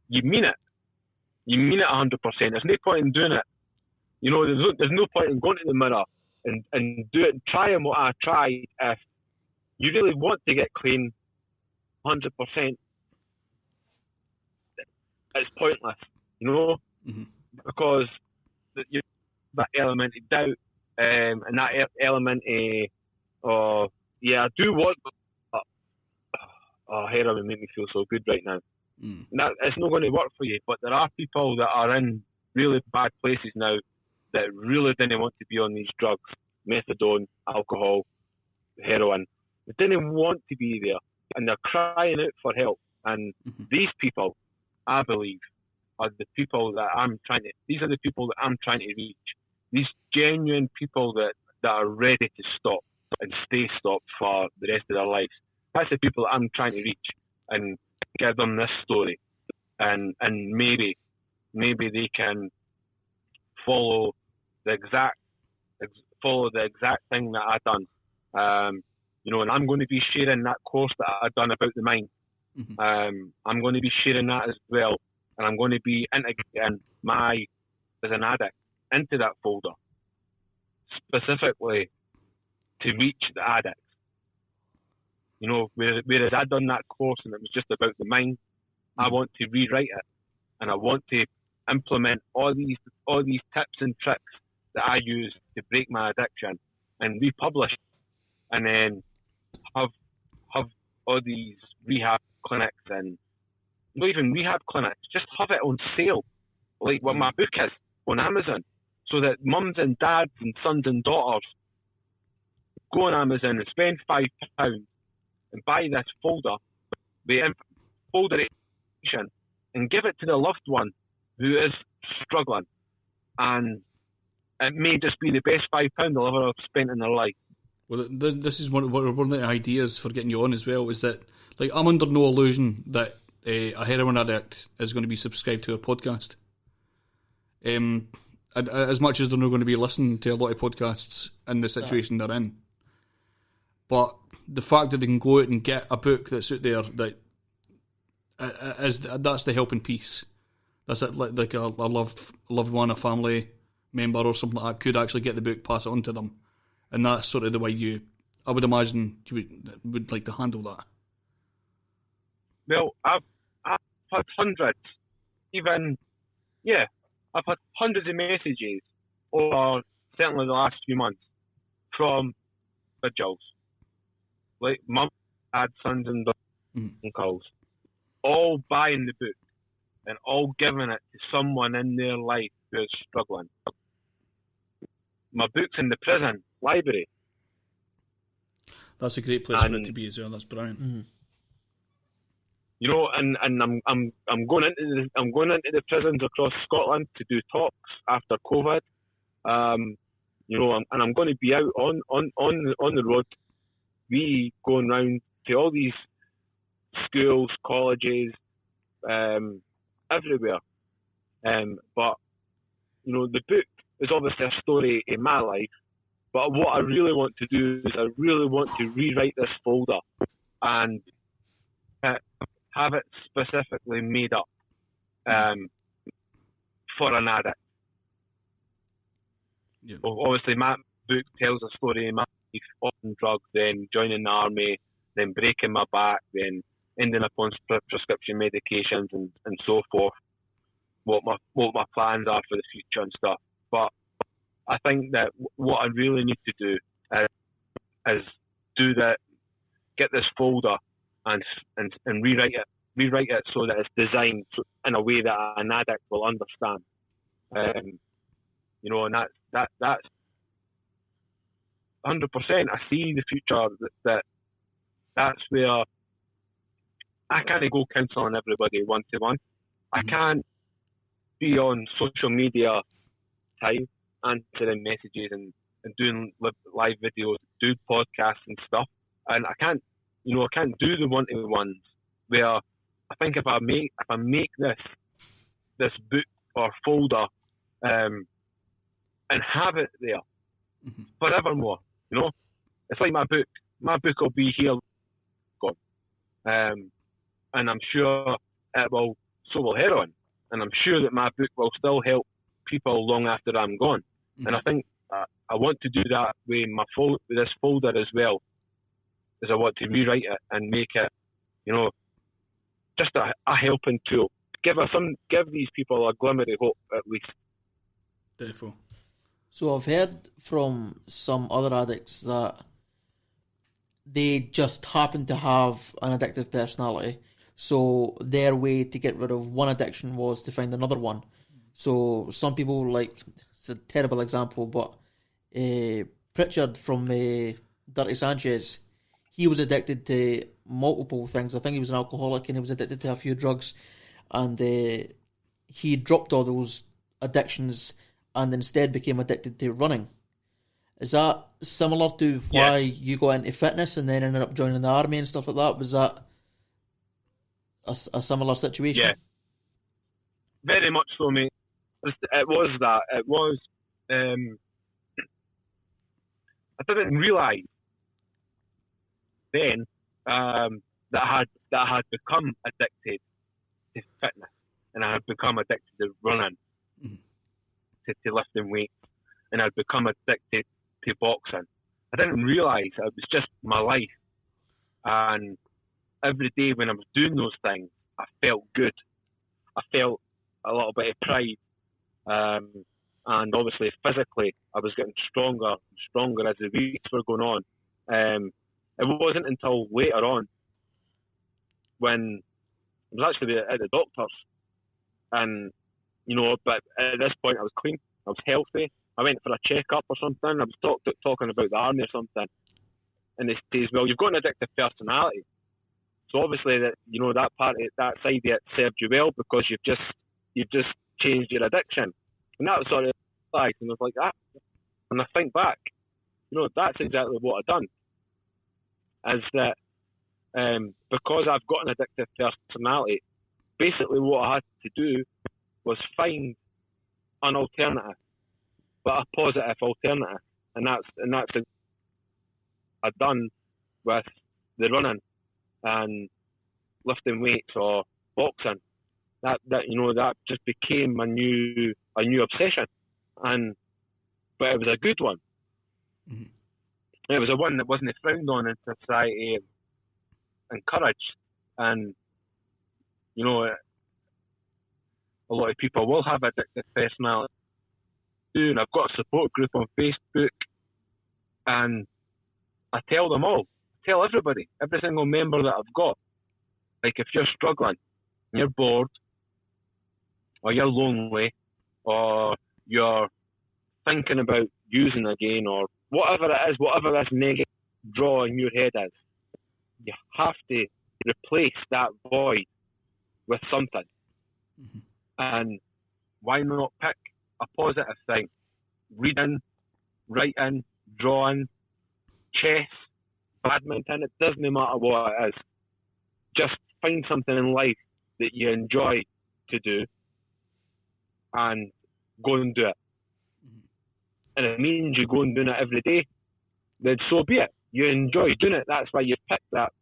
you mean it. You mean it 100%. There's no point in doing it. You know, there's no point in going to the mirror and do it and trying what I tried if you really want to get clean 100%. It's pointless, you know, because that element of doubt, and that element of, I do want, heroin make me feel so good right now. That, it's not going to work for you, but there are people that are in really bad places now that really didn't want to be on these drugs, methadone, alcohol, heroin. They didn't want to be there, and they're crying out for help. And these people, I believe, are the people that these are the people that I'm trying to reach. These genuine people that are ready to stop and stay stopped for the rest of their lives. That's the people that I'm trying to reach and give them this story. And maybe they can follow the exact thing that I done. And I'm going to be sharing that course that I done about the mind. I'm going to be sharing that as well, and I'm going to be integrating as an addict into that folder, specifically to reach the addicts. Whereas I done that course and it was just about the mind, I want to rewrite it, and I want to implement all these tips and tricks that I use to break my addiction and republish, and then have all these rehab clinics, and not even rehab clinics, just have it on sale, like what my book is on Amazon, so that mums and dads and sons and daughters go on Amazon and spend £5 and buy this folder, the folder edition, and give it to the loved one who is struggling, and it may just be the best £5 they'll ever have spent in their life. Well, this is one of the ideas for getting you on as well, is that, like, I'm under no illusion that a heroin addict is going to be subscribed to our podcast. As much as they're not going to be listening to a lot of podcasts in the situation they're in. But the fact that they can go out and get a book that's out there, that's the helping piece. That's it, like a loved one, a family member or something like that could actually get the book, pass it on to them. And that's sort of the way I would imagine you would like to handle that. Well, I've had hundreds, I've had hundreds of messages over certainly the last few months from individuals, like mum, dad, sons and uncles, all buying the book and all giving it to someone in their life who is struggling. My book's in the prison library. That's a great place for it to be as well. That's brilliant. And I'm going into the prisons across Scotland to do talks after COVID. And I'm going to be out on the road, going round to all these schools, colleges, everywhere. But the book is obviously a story in my life. But what I really want to do is I really want to rewrite this folder and have it specifically made up for an addict. Yeah. Well, obviously, my book tells a story of my life on drugs, then joining the army, then breaking my back, then ending up on prescription medications and so forth. What my plans are for the future and stuff. But I think that what I really need to do is do that, get this folder and rewrite it so that it's designed in a way that an addict will understand. And that's 100%. I see the future that's where I can't go counselling everybody one to one. I can't be on social media time answering messages and doing live videos, do podcasts and stuff. And I can't do the one-to-ones where I think if I make this book or folder and have it there forevermore, it's like my book. My book will be here, gone, and I'm sure it will. So will heroin, and I'm sure that my book will still help people long after I'm gone. And I think I want to do that with this folder as well, is I want to rewrite it and make it, just a helping tool. Give these people a glimmer of hope at least. Definitely. So I've heard from some other addicts that they just happen to have an addictive personality. So their way to get rid of one addiction was to find another one. So some people, like, it's a terrible example, but Pritchard from Dirty Sanchez, he was addicted to multiple things. I think he was an alcoholic and he was addicted to a few drugs. And he dropped all those addictions and instead became addicted to running. Is that similar to why you got into fitness and then ended up joining the army and stuff like that? Was that a similar situation? Yeah, very much so, mate. It was that. It was. I didn't realise then that I had become addicted to fitness, and I had become addicted to running, to lifting weights, and I'd become addicted to boxing. I didn't realise it was just my life, and every day when I was doing those things, I felt good. I felt a little bit of pride, and obviously physically, I was getting stronger and stronger as the weeks were going on. It wasn't until later on when I was actually at the doctor's, and but at this point I was clean, I was healthy. I went for a checkup or something. I was talking about the army or something, and they says, "Well, you've got an addictive personality, so obviously that that side of it served you well because you've just changed your addiction." And that was sort of like, and I was like that. And I think back, that's exactly what I've done. Is that because I've got an addictive personality, basically what I had to do was find an alternative, but a positive alternative, and that's what I've done with the running and lifting weights or boxing. That just became a new obsession, but it was a good one. Mm-hmm. It was a one that wasn't frowned on in society, encouraged, and a lot of people will have addictive personality too. And I've got a support group on Facebook, and I tell them all, tell everybody, every single member that I've got, like if you're struggling, you're bored, or you're lonely, or you're thinking about using again, or whatever it is, whatever this negative draw in your head is, you have to replace that void with something. Mm-hmm. And why not pick a positive thing? Reading, writing, drawing, chess, badminton, it doesn't matter what it is. Just find something in life that you enjoy to do and go and do it. Mm-hmm. And it means you go and do it every day, then so be it. You enjoy doing it. That's why you've picked that.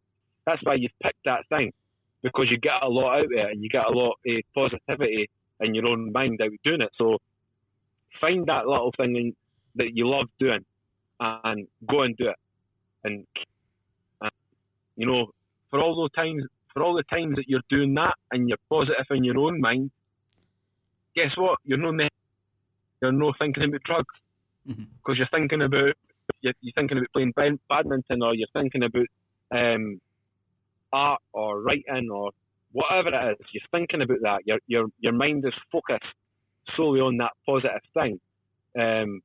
That's why you've picked that thing, because you get a lot out of it and you get a lot of positivity in your own mind out of doing it. So find that little thing that you love doing and go and do it. And for all the times that you're doing that and you're positive in your own mind, guess what? You're not thinking about drugs, because you're thinking about playing badminton, or you're thinking about art or writing or whatever it is. You're thinking about that. Your mind is focused solely on that positive thing, and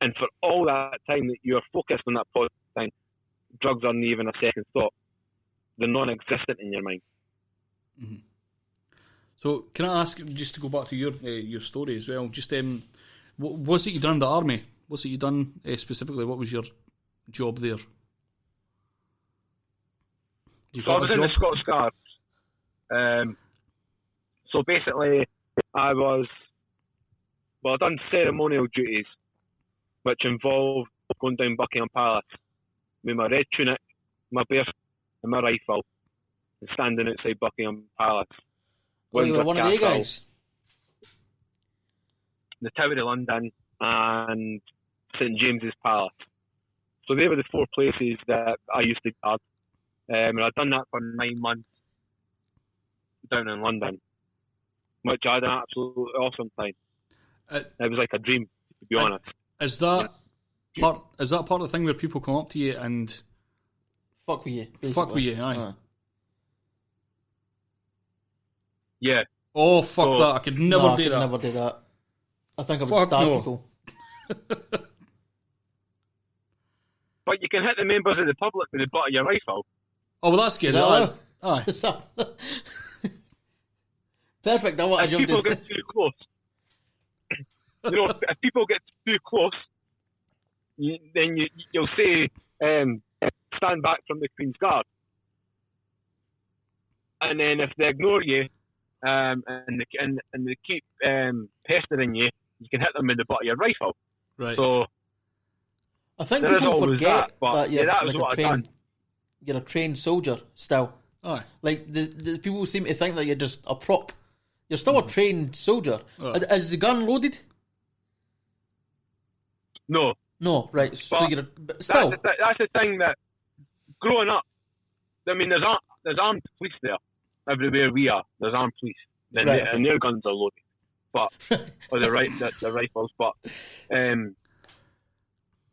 for all that time that you're focused on that positive thing, drugs aren't even a second thought. They're non-existent in your mind. Mm-hmm. So can I ask, just to go back to your story as well, just what was it you done in the army? What's it you done specifically? What was your job there? So I was in the Scots Guards. So basically, I done ceremonial duties, which involved going down Buckingham Palace with my red tunic, my bear, and my rifle, and standing outside Buckingham Palace. Oh, you were one of the guys? The Tower of London and St James's Palace. So they were the four places that I used to guard. And I'd done that for 9 months down in London, which I had an absolutely awesome time. It was like a dream, to to be honest. Is that part of the thing where people come up to you and fuck with you? Basically. Fuck with you, aye. Yeah. Oh, fuck that. I could never do that. Never do that. I think I would Fuck stab no. people. But you can hit the members of the public with the butt of your rifle. Oh, well, that's good. Is that allowed? Aye. Perfect. I want to If jump people in. get too close, if people get too close, then you'll say, stand back from the Queen's Guard. And then if they ignore you, and they keep pestering you, you can hit them with the butt of your rifle. Right. So I think there is people always forget that, but that you're that was like what a I trained, done. you're a trained soldier still. Aye. Like the people seem to think that you're just a prop. You're still a trained soldier. Is the gun loaded? No. No, right. So you're still. That's the thing that growing up. I mean, there's armed police there everywhere we are. There's armed police, and their guns are loaded, but or the rifles. But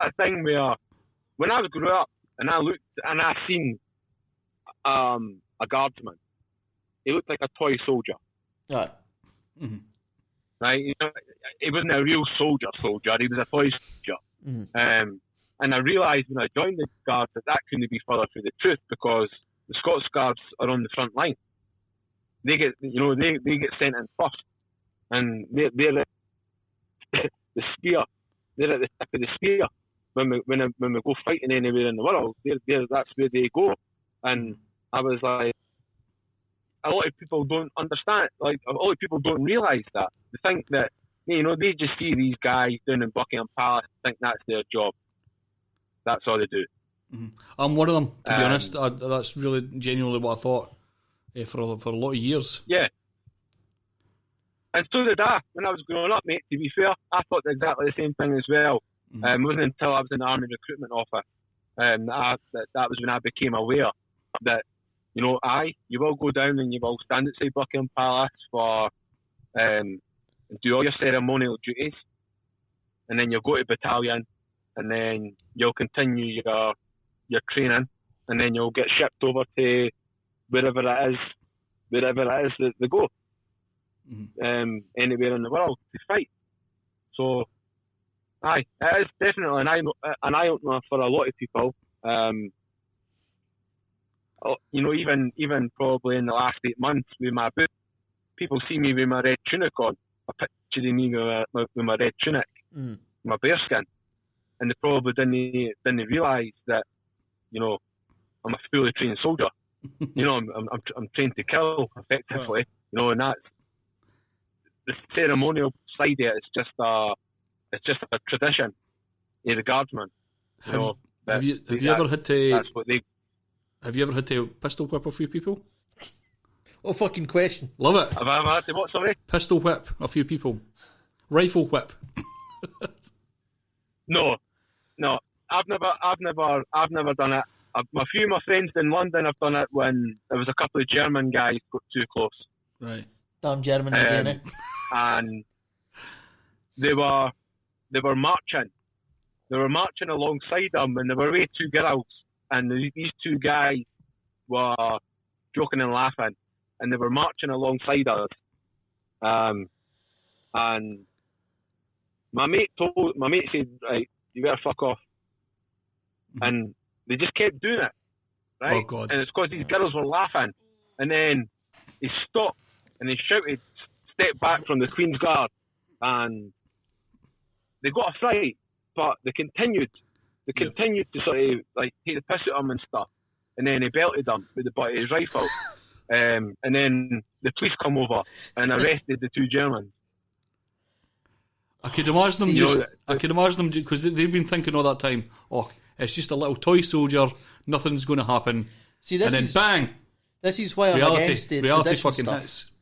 a thing where when I was growing up and I looked and I seen a guardsman, he looked like a toy soldier. Right. Mm-hmm. Right, you know, he wasn't a real soldier. He was a toy soldier. Mm-hmm. And I realised when I joined the Guards that couldn't be further from the truth, because the Scots Guards are on the front line. They get sent in first, and they're the spear. They're at the tip of the spear when we go fighting anywhere in the world. That's where they go. And I was like, a lot of people don't understand. Like, a lot of people don't realise that. They think that, you know, they just see these guys down in Buckingham Palace, think that's their job. That's all they do. Mm-hmm. I'm one of them, to be honest. That's really genuinely what I thought for a lot of years. Yeah. And so did I when I was growing up, mate. To be fair, I thought exactly the same thing as well. Mm-hmm. It wasn't until I was in the Army Recruitment Office that was when I became aware that, you know, you will go down and you will stand outside Buckingham Palace for do all your ceremonial duties, and then you'll go to battalion, and then you'll continue your training, and then you'll get shipped over to wherever it is that they go, anywhere in the world to fight. So, it is definitely an eye-opener for a lot of people. You know, even probably in the last 8 months with my boot, people see me with my red tunic on, a picture of me with my red tunic, my bearskin, and they probably didn't realise that, you know, I'm a fully trained soldier. You know, I'm trained to kill effectively. Right. You know, and that's the ceremonial side of it. It's just a tradition of the guardsmen. Have you ever had to? That's what they. Have you ever had to pistol whip a few people? Oh, fucking question. Love it. Have I ever had to what? Sorry. Pistol whip a few people. Rifle whip. No. I've never done it. A few of my friends in London have done it when there was a couple of German guys got too close. Right. Damn German again, eh? And they were marching. They were marching alongside them, and there were two girls, and these two guys were joking and laughing, and they were marching alongside us. And my mate said, right, you better fuck off. And they just kept doing it, right? Oh, God. And it's because these girls were laughing. And then he stopped and he shouted, step back from the Queen's Guard. And they got a fright, but they continued. They continued to sort of like take the piss at him and stuff. And then he belted them with the butt of his rifle. And then the police come over and arrested the two Germans. I could imagine them because they've been thinking all that time, oh, it's just a little toy soldier, nothing's going to happen. See, this and then bang! This is why I'm against the reality tradition fucking stuff. hits.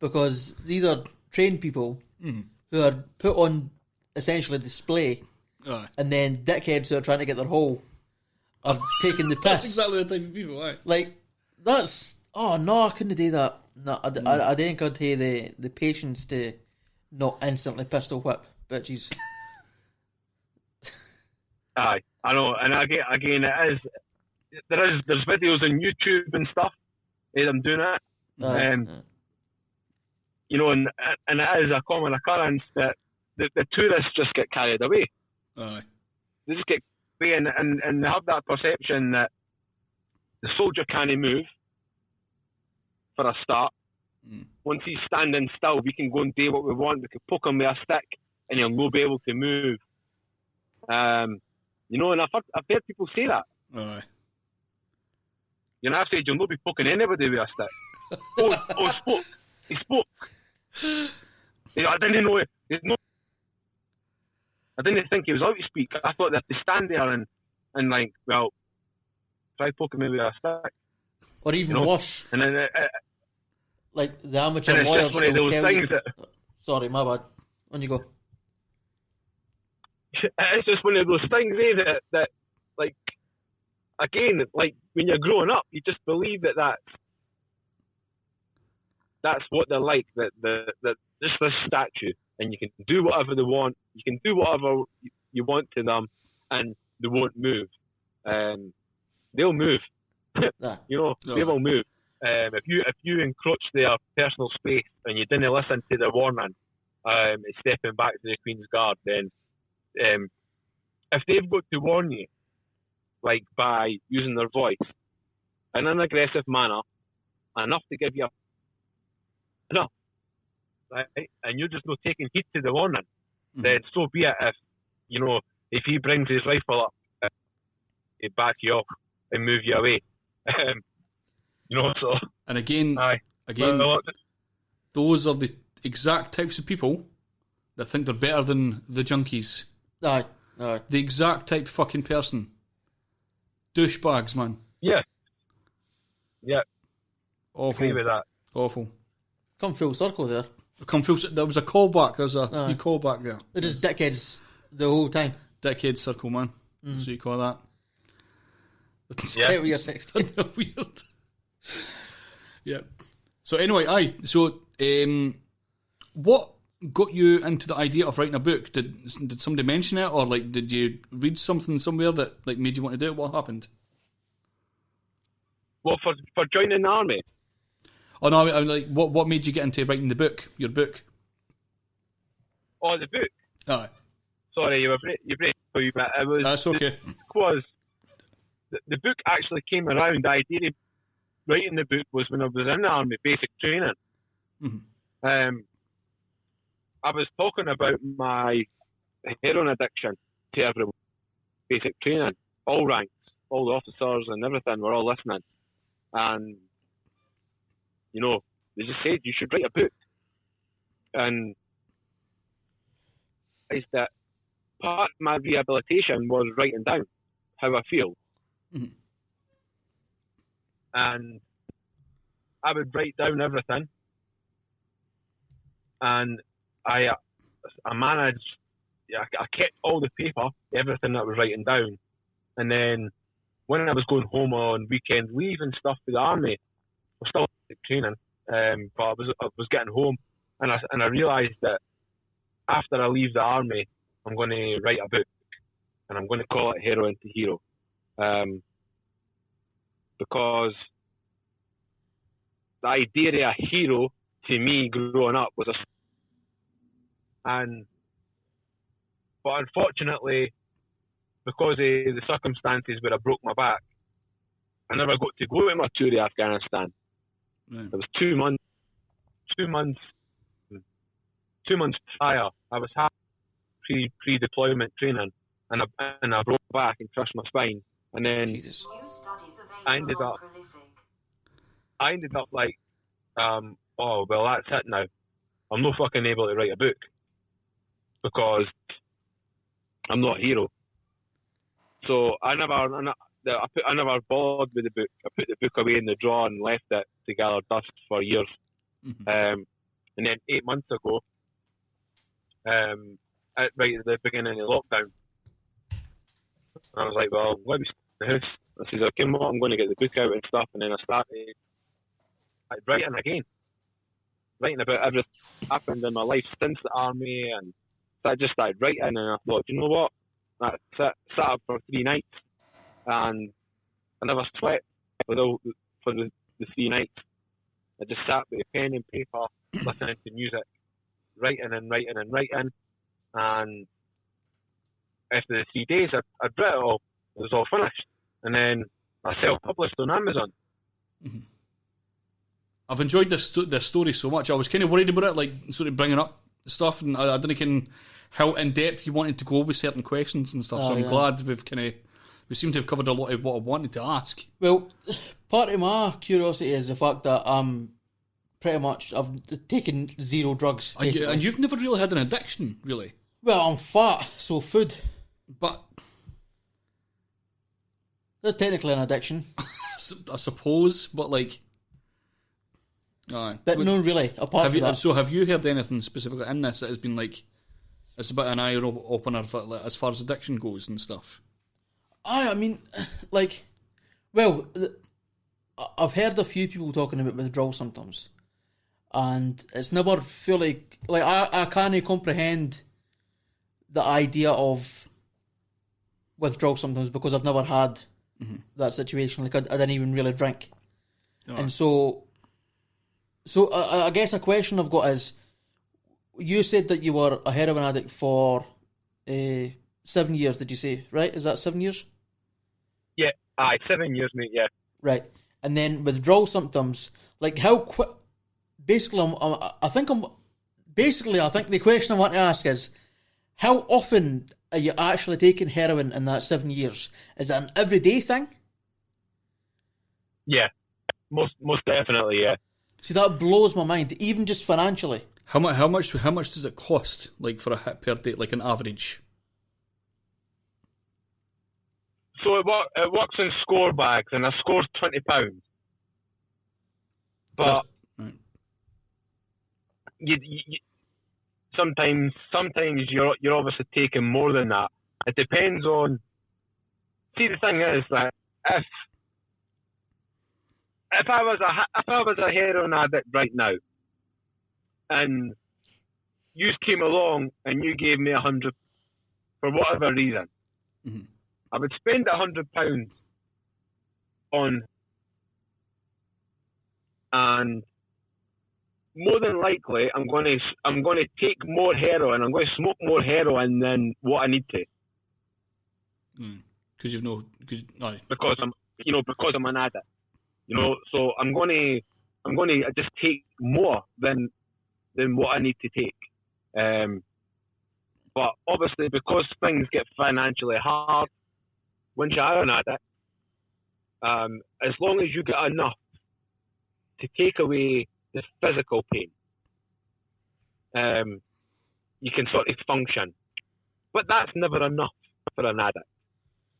Because these are trained people who are put on essentially display, and then dickheads who are trying to get their hole are taking the piss. That's exactly the type of people, right? Like, that's... Oh, no, I couldn't do that. No, I think I'd have the patience to not instantly pistol whip bitches. Aye, I know, and again, there's videos on YouTube and stuff of them doing it. You know, and it is a common occurrence that the tourists just get carried away. Aye. They just get away, and they have that perception that the soldier can't move for a start. Once he's standing still, we can go and do what we want. We can poke him with a stick, and he'll not be able to move. You know, and I've heard people say that. Aye. You know, I've said you'll not be poking anybody with a stick. He spoke. You know, I didn't know it. I didn't think he was out to speak. I thought they had to stand there and like, well, try poking me with a stick. Or even worse. And then like the amateur lawyers will tell you... Sorry, my bad. On you go. It's just one of those things, that like, again, like when you're growing up, you just believe that's what they're like. That just this statue, and you can do whatever they want. You can do whatever you want to them, and they won't move. They'll move. You know, they will move. If you encroach their personal space and you didn't listen to the warning, stepping back to the Queen's Guard, then if they've got to warn you, like by using their voice in an aggressive manner, enough to give you enough, right? And you're just not taking heed to the warning, then so be it. If he brings his rifle up, he back you up and move you away. So. And again, those are the exact types of people that think they're better than the junkies. Aye. The exact type of fucking person. Douchebags, man. Yeah. Awful. Agree with that. Awful. Come full circle there. There was a callback. There was a wee callback there. They're just dickheads the whole time. Dickhead circle, man. That's what you call that. Yeah. Get with your 16. Weird. Yeah. So anyway, So, what got you into the idea of writing a book? Did somebody mention it, or like did you read something somewhere that like made you want to do it? What happened? Well, for joining the army. Oh no, I'm like, what made you get into writing the book? Your book? Oh, the book. Aye. Sorry, you break for you, but it was. That's okay. The book actually came around. The idea of writing the book was when I was in the army, basic training. Mm-hmm. I was talking about my heroin addiction to everyone. Basic training, all ranks, all the officers and everything were all listening. And, they just said, you should write a book. And is that part of my rehabilitation was writing down how I feel. Mm-hmm. And I would write down everything. And I managed, I kept all the paper, everything that I was writing down. And then when I was going home on weekend leave and stuff for the army, I was still training, but I was getting home, and I realised that after I leave the army, I'm going to write a book, and I'm going to call it Heroin to Hero, because the idea of a hero to me growing up was but unfortunately, because of the circumstances where I broke my back, I never got to go to my tour to Afghanistan. Right. It was 2 months. 2 months prior, I was having pre-deployment training, and I broke my back and crushed my spine, and then Jesus. I ended up like, oh well, that's it now. I'm not fucking able to write a book because I'm not a hero. So I never bothered with the book. I put the book away in the drawer and left it to gather dust for years. Mm-hmm. And then 8 months ago, right at the beginning of lockdown, I was like, well, let me stay in the house. I said, okay, I'm going to get the book out and stuff. And then I started writing again. Writing about everything that happened in my life since the army. And so I just started writing, and I thought, you know what? I sat up for 3 nights, and I never slept for the 3 nights. I just sat with a pen and paper, listening to music, writing, and after the 3 days, I'd read it all. It was all finished, and then I self-published on Amazon. Mm-hmm. I've enjoyed this story so much. I was kind of worried about it, like sort of bringing up stuff, and I didn't know how in depth you wanted to go with certain questions and stuff. So I'm glad we seem to have covered a lot of what I wanted to ask. Well, part of my curiosity is the fact that I've taken 0 drugs. And you've never really had an addiction, really. Well, I'm fat, so food. But that's technically an addiction. I suppose, but like... But no, really, apart from that. So have you heard anything specifically in this that has been like... It's a bit of an eye-opener as far as addiction goes and stuff? I mean, like... Well, I've heard a few people talking about withdrawal symptoms. And it's never fully... Like, I can't comprehend the idea of withdrawal symptoms because I've never had that situation. Like, I didn't even really drink. Oh. And so I guess a question I've got is, you said that you were a heroin addict for 7 years, did you say? Right? Is that 7 years? Yeah, 7 years, mate, yeah. Right. And then withdrawal symptoms, like how quick... Basically, I think the question I want to ask is, how often are you actually taking heroin in that 7 years? Is it an everyday thing? Yeah, most definitely, yeah. See, that blows my mind, even just financially. How much does it cost, like for a hit per day, like an average? So it works in score bags, and a score's £20. But you sometimes you're obviously taking more than that. It depends on. See, the thing is that if I was a heroin addict right now, and you came along and you gave me 100 for whatever reason, I would spend £100 on, and more than likely I'm going to take more heroin. I'm going to smoke more heroin than what I need to. Because I'm an addict. So I'm going to just take more than what I need to take. But obviously, because things get financially hard when you are an addict, as long as you get enough to take away the physical pain, you can sort of function. But that's never enough for an addict.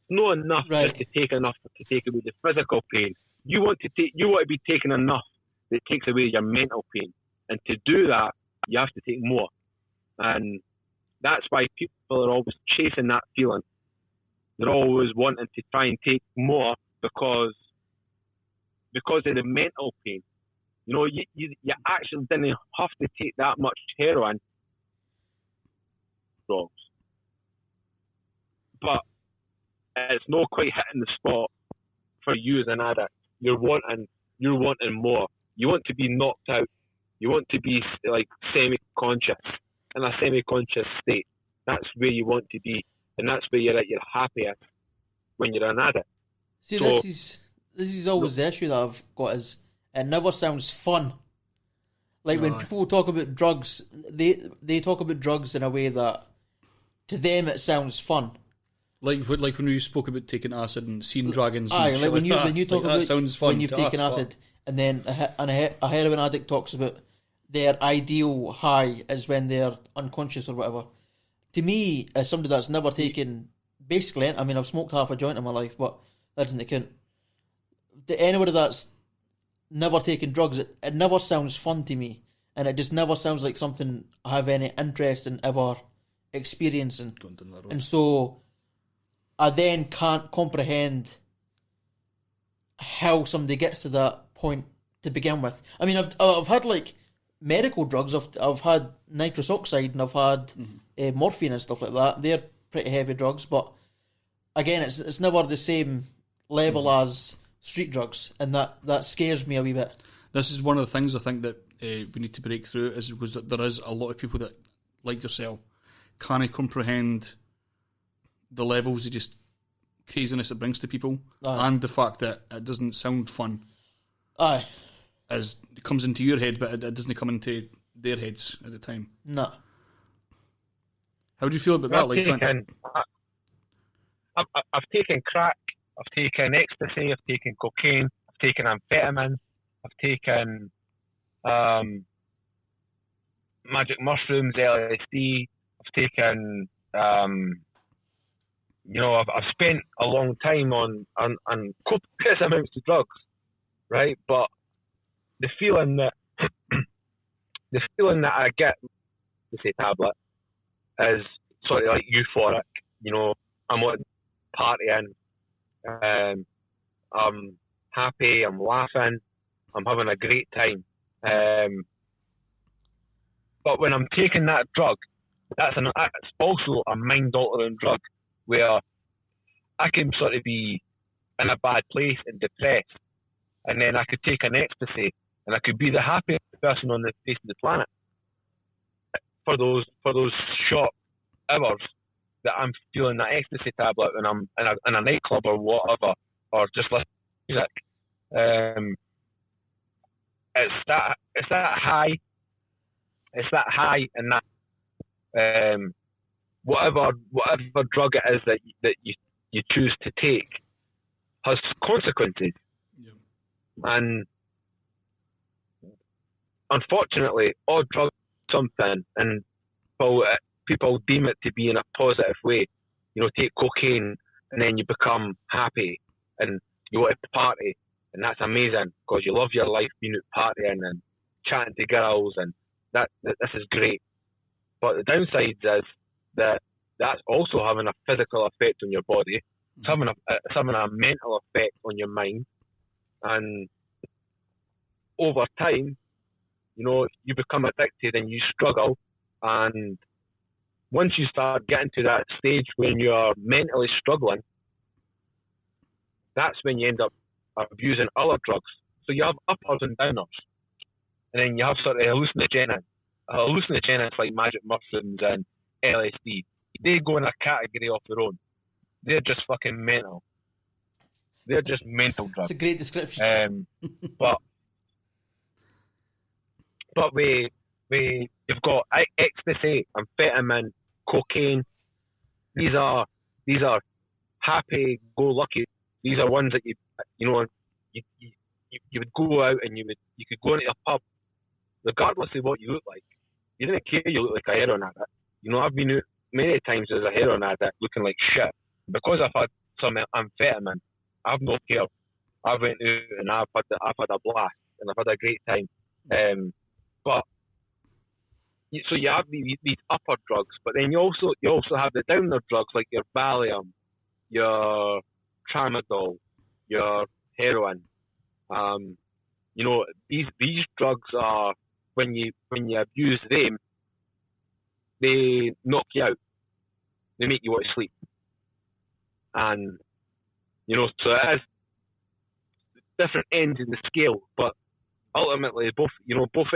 It's not enough just to take enough to take away the physical pain. You want to be taking enough that takes away your mental pain, and to do that, you have to take more. And that's why people are always chasing that feeling. They're always wanting to try and take more because of the mental pain. You actually didn't have to take that much heroin drugs. But it's not quite hitting the spot for you as an addict. You're wanting more. You want to be knocked out. You want to be like semi-conscious, in a semi-conscious state. That's where you want to be, and that's where you're at your happiest when you're an addict. See, so, this is always the issue that I've got, is it never sounds fun. Like when people talk about drugs, they talk about drugs in a way that to them it sounds fun. Like when you spoke about taking acid and seeing dragons. Like when you talk about that sounds fun when you've taken acid, and then a heroin addict talks about their ideal high is when they're unconscious or whatever. To me, as somebody that's never taken, basically, I mean, I've smoked half a joint in my life, but that doesn't count. To anybody that's never taken drugs, it never sounds fun to me, and it just never sounds like something I have any interest in ever experiencing. And so I then can't comprehend how somebody gets to that point to begin with. I mean, I've had like medical drugs. I've had nitrous oxide and I've had morphine and stuff like that. They're pretty heavy drugs, but again, it's never the same level as street drugs, and that scares me a wee bit. This is one of the things I think that we need to break through, is because there is a lot of people that, like yourself, can't comprehend the levels of just craziness it brings to people, and the fact that it doesn't sound fun. Aye. As it comes into your head, but it doesn't come into their heads at the time. No. How do you feel about that? I've taken crack, I've taken ecstasy, I've taken cocaine, I've taken amphetamine, I've taken magic mushrooms, LSD, I've taken I've spent a long time on copious amounts of drugs, right? But the feeling that I get with the tablet is sort of like euphoric. I'm on partying, I'm happy, I'm laughing, I'm having a great time. But when I'm taking that drug, that's also a mind-altering drug where I can sort of be in a bad place and depressed, and then I could take an ecstasy and I could be the happiest person on the face of the planet for those short hours that I'm feeling that ecstasy tablet when I'm in a nightclub or whatever, or just listening to music. It's that high. It's that high, and that whatever drug it is that you choose to take has consequences. Yeah. And unfortunately, all drugs are something, and people deem it to be in a positive way. Take cocaine and then you become happy and you want to party, and that's amazing because you love your life being out partying and chatting to girls, and this is great. But the downsides is that that's also having a physical effect on your body. It's having a mental effect on your mind, and over time, you become addicted and you struggle. And once you start getting to that stage when you're mentally struggling, that's when you end up abusing other drugs. So you have uppers and downers, and then you have sort of hallucinogenics. Hallucinogenics like magic mushrooms and LSD, they go in a category of their own. They're just fucking mental. They're just mental drugs. It's a great description. But you've got ecstasy, amphetamine, cocaine. These are happy-go-lucky. These are ones that you would go out and you could go into a pub, regardless of what you look like. You didn't care you look like a heroin addict. I've been out many times as a heroin addict looking like shit. Because I've had some amphetamine, I've not cared. I went out and I've had a blast and I've had a great time. So you have these upper drugs, but then you also have the downer drugs like your Valium, your Tramadol, your heroin. These drugs are, when you abuse them, they knock you out. They make you want to sleep. And so it is different ends of the scale, but ultimately both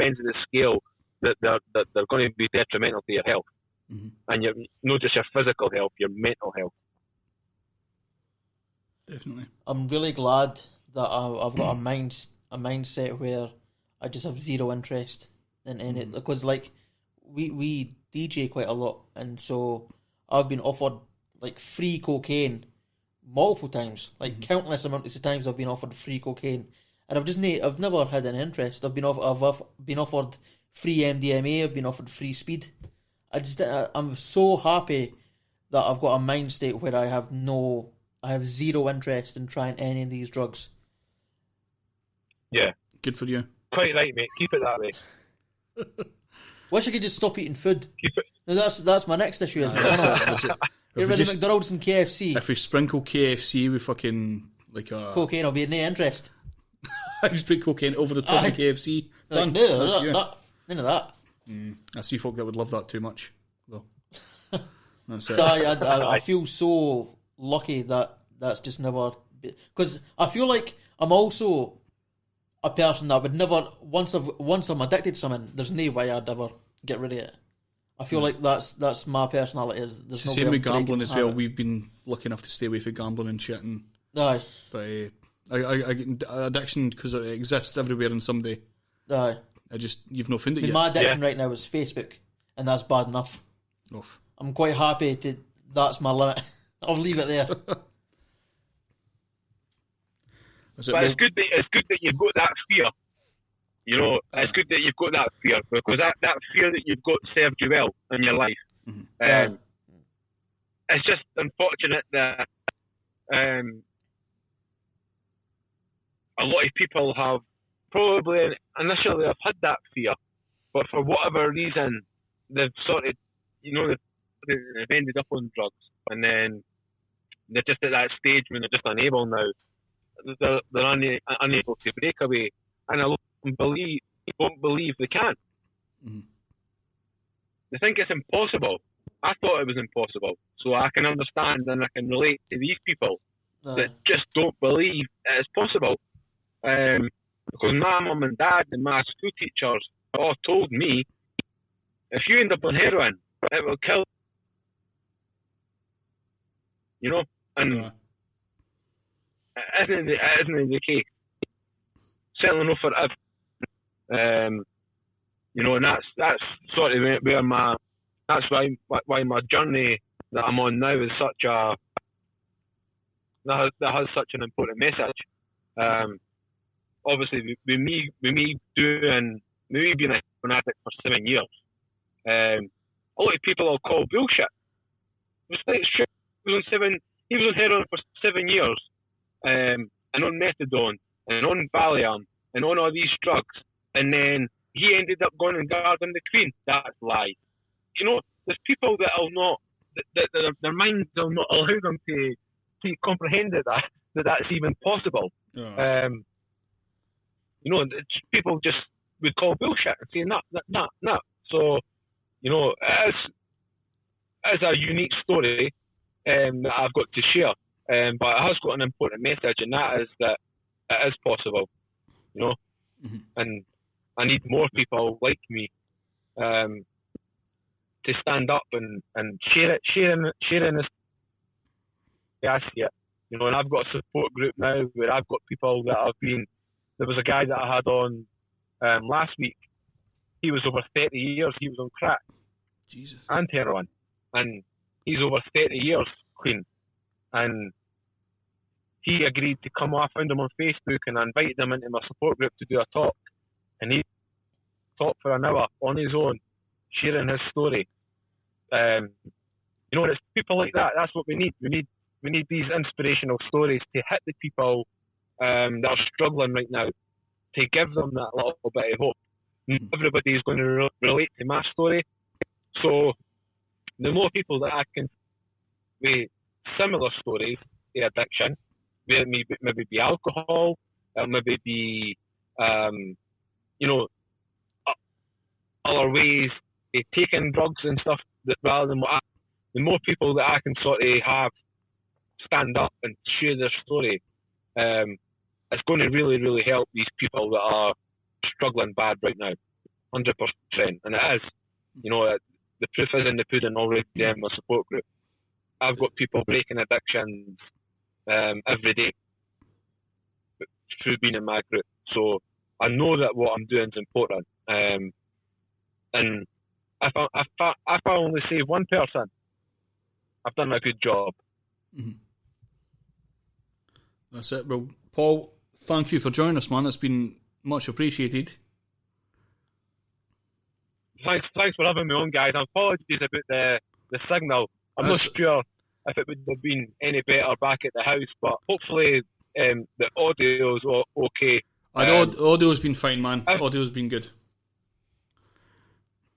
ends of the scale that they're going to be detrimental to your health, and not just your physical health, your mental health. Definitely. I'm really glad that I've got a mindset where I just have zero interest in it, because like we DJ quite a lot, and so I've been offered like free cocaine multiple times, like countless amounts of times I've been offered free cocaine, and I've never had an interest. I've been offered free MDMA, I've been offered free speed. I'm so happy that I've got a mind state where I have zero interest in trying any of these drugs. Yeah. Good for you. Quite right, mate. Keep it that way. Wish I could just stop eating food. Keep it. No, that's my next issue. Get rid of McDonald's and KFC. If we sprinkle KFC with fucking like cocaine, I'll be in no interest. I just put cocaine over the top of KFC. Done. None of that. I see folk that would love that too much, though. That's it. So I feel so lucky that that's just never... Because I feel like I'm also a person that would never... Once I'm addicted to something, there's no way I'd ever get rid of it. I feel like that's my personality. There's It's no the same way with I'm gambling breaking as well. habit. We've been lucky enough to stay away from gambling and shit. Aye. But addiction, because it exists everywhere in somebody. Aye. You've not found it yet. My addiction right now is Facebook, and that's bad enough. Oof. I'm quite happy to... That's my limit. I'll leave it there. But it's good that you've got that fear. You know, it's good that you've got that fear, because that fear that you've got served you well in your life. Yeah. It's just unfortunate that a lot of people have probably initially have had that fear, but for whatever reason they've sort of, you know, they've ended up on drugs, and then they're just at that stage when they're just unable now. They're unable to break away, and I don't believe they can. They think it's impossible. I thought it was impossible, so I can understand and I can relate to these people that just don't believe it is possible. Because my mum and dad and my school teachers all told me, if you end up on heroin, it will kill you. Know, and it isn't the case. Certainly not forever. You know, and that's sort of where that's why my journey that I'm on now is that has such an important message. Obviously, with me being an addict for 7 years, a lot of people will call bullshit. It's like, shit, he was on heroin for 7 years, and on methadone, and on Valium, and on all these drugs, and then he ended up going and guarding the Queen. That's lies. You know, there's people that will not, that their minds will not allow them to comprehend that's even possible. You know, people just would call bullshit and say, no. So, you know, it is a unique story that I've got to share, but it has got an important message, and that is that it is possible, you know, and I need more people like me to stand up and sharing this. Yeah, I see it. You know, and I've got a support group now where I've got people that have been. There was a guy that I had on last week. He was over 30 years. He was on crack, Jesus, and heroin, and he's over 30 years clean. And he agreed to come. I found him on Facebook and I invited him into my support group to do a talk. And he talked for an hour on his own, sharing his story. You know, it's people like that. That's what we need. We need these inspirational stories to hit the people that are struggling right now, to give them that little bit of hope. Everybody is going to relate to my story. So the more people that I can with similar stories to addiction, maybe be alcohol, maybe be you know, other ways of taking drugs and stuff, that rather than the more people that I can sort of have stand up and share their story, it's going to really, really help these people that are struggling bad right now, 100%. And it is, you know, the proof is in the pudding already in my support group. I've got people breaking addictions every day through being in my group. So I know that what I'm doing is important. And if I only save one person, I've done a good job. That's it. Well, Paul, thank you for joining us, man. It's been much appreciated. Thanks for having me on, guys. Apologies about the signal. I'm not sure if it would have been any better back at the house, but hopefully the audio's okay. Audio's been fine, man. Audio's been good.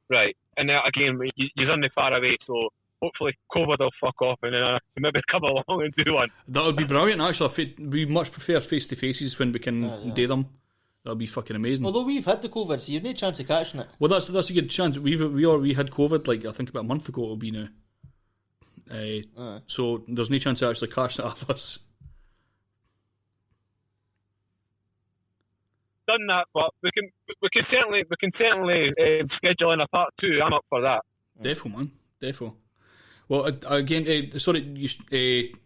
Right. And again, you're only far away, so hopefully COVID will fuck off and then I can maybe come along and do one. That would be brilliant, actually. We much prefer face-to-faces when we can do them. That would be fucking amazing. Although we've had the COVID, so you've no chance of catching it. Well, that's a good chance. We had COVID, like, I think about a month ago it'll be now. So there's no chance of actually cashing it off us. Done that, but we can certainly schedule in a part 2. I'm up for that. Defo, man, defo. Well, again, sorry,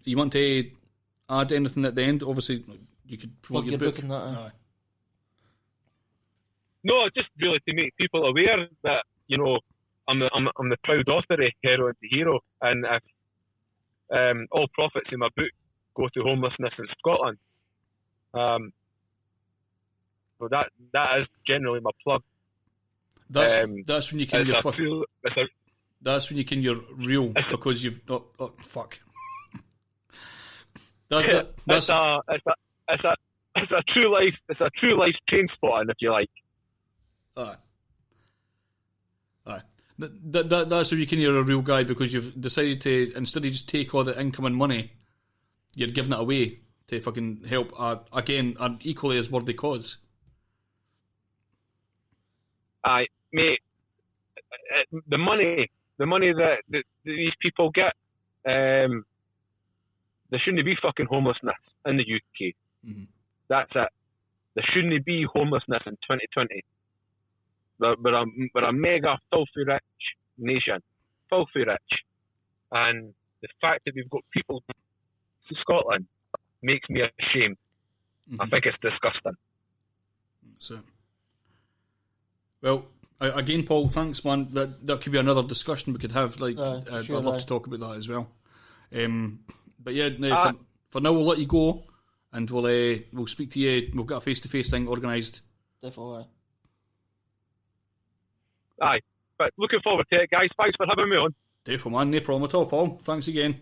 you want to add anything at the end? Obviously, you could promote your book. Booking that. No, just really to make people aware that, you know, I'm the proud author of Heroin to Hero, and if all profits in my book go to homelessness in Scotland. So that is generally my plug. That's when you can your fuck. That's when you can you're real because you've not. Oh, fuck. That's it's a true life train spotting, if you like. Aye. That's when you can you're a real guy because you've decided to, instead of just take all the income and money, you're giving it away to fucking help again an equally as worthy cause. Aye, mate. The money that these people get, there shouldn't be fucking homelessness in the UK. Mm-hmm. That's it. There shouldn't be homelessness in 2020. We're a mega filthy rich nation, filthy rich, and the fact that we've got people in Scotland makes me ashamed. Mm-hmm. I think it's disgusting. So, well, again, Paul, thanks, man. That could be another discussion we could have. Like, I'd love to talk about that as well. But yeah, for now, we'll let you go, and we'll speak to you. We'll get a face-to-face thing organised. Definitely. Aye, but looking forward to it, guys. Thanks for having me on. Definitely, man. No problem at all, Paul. Thanks again.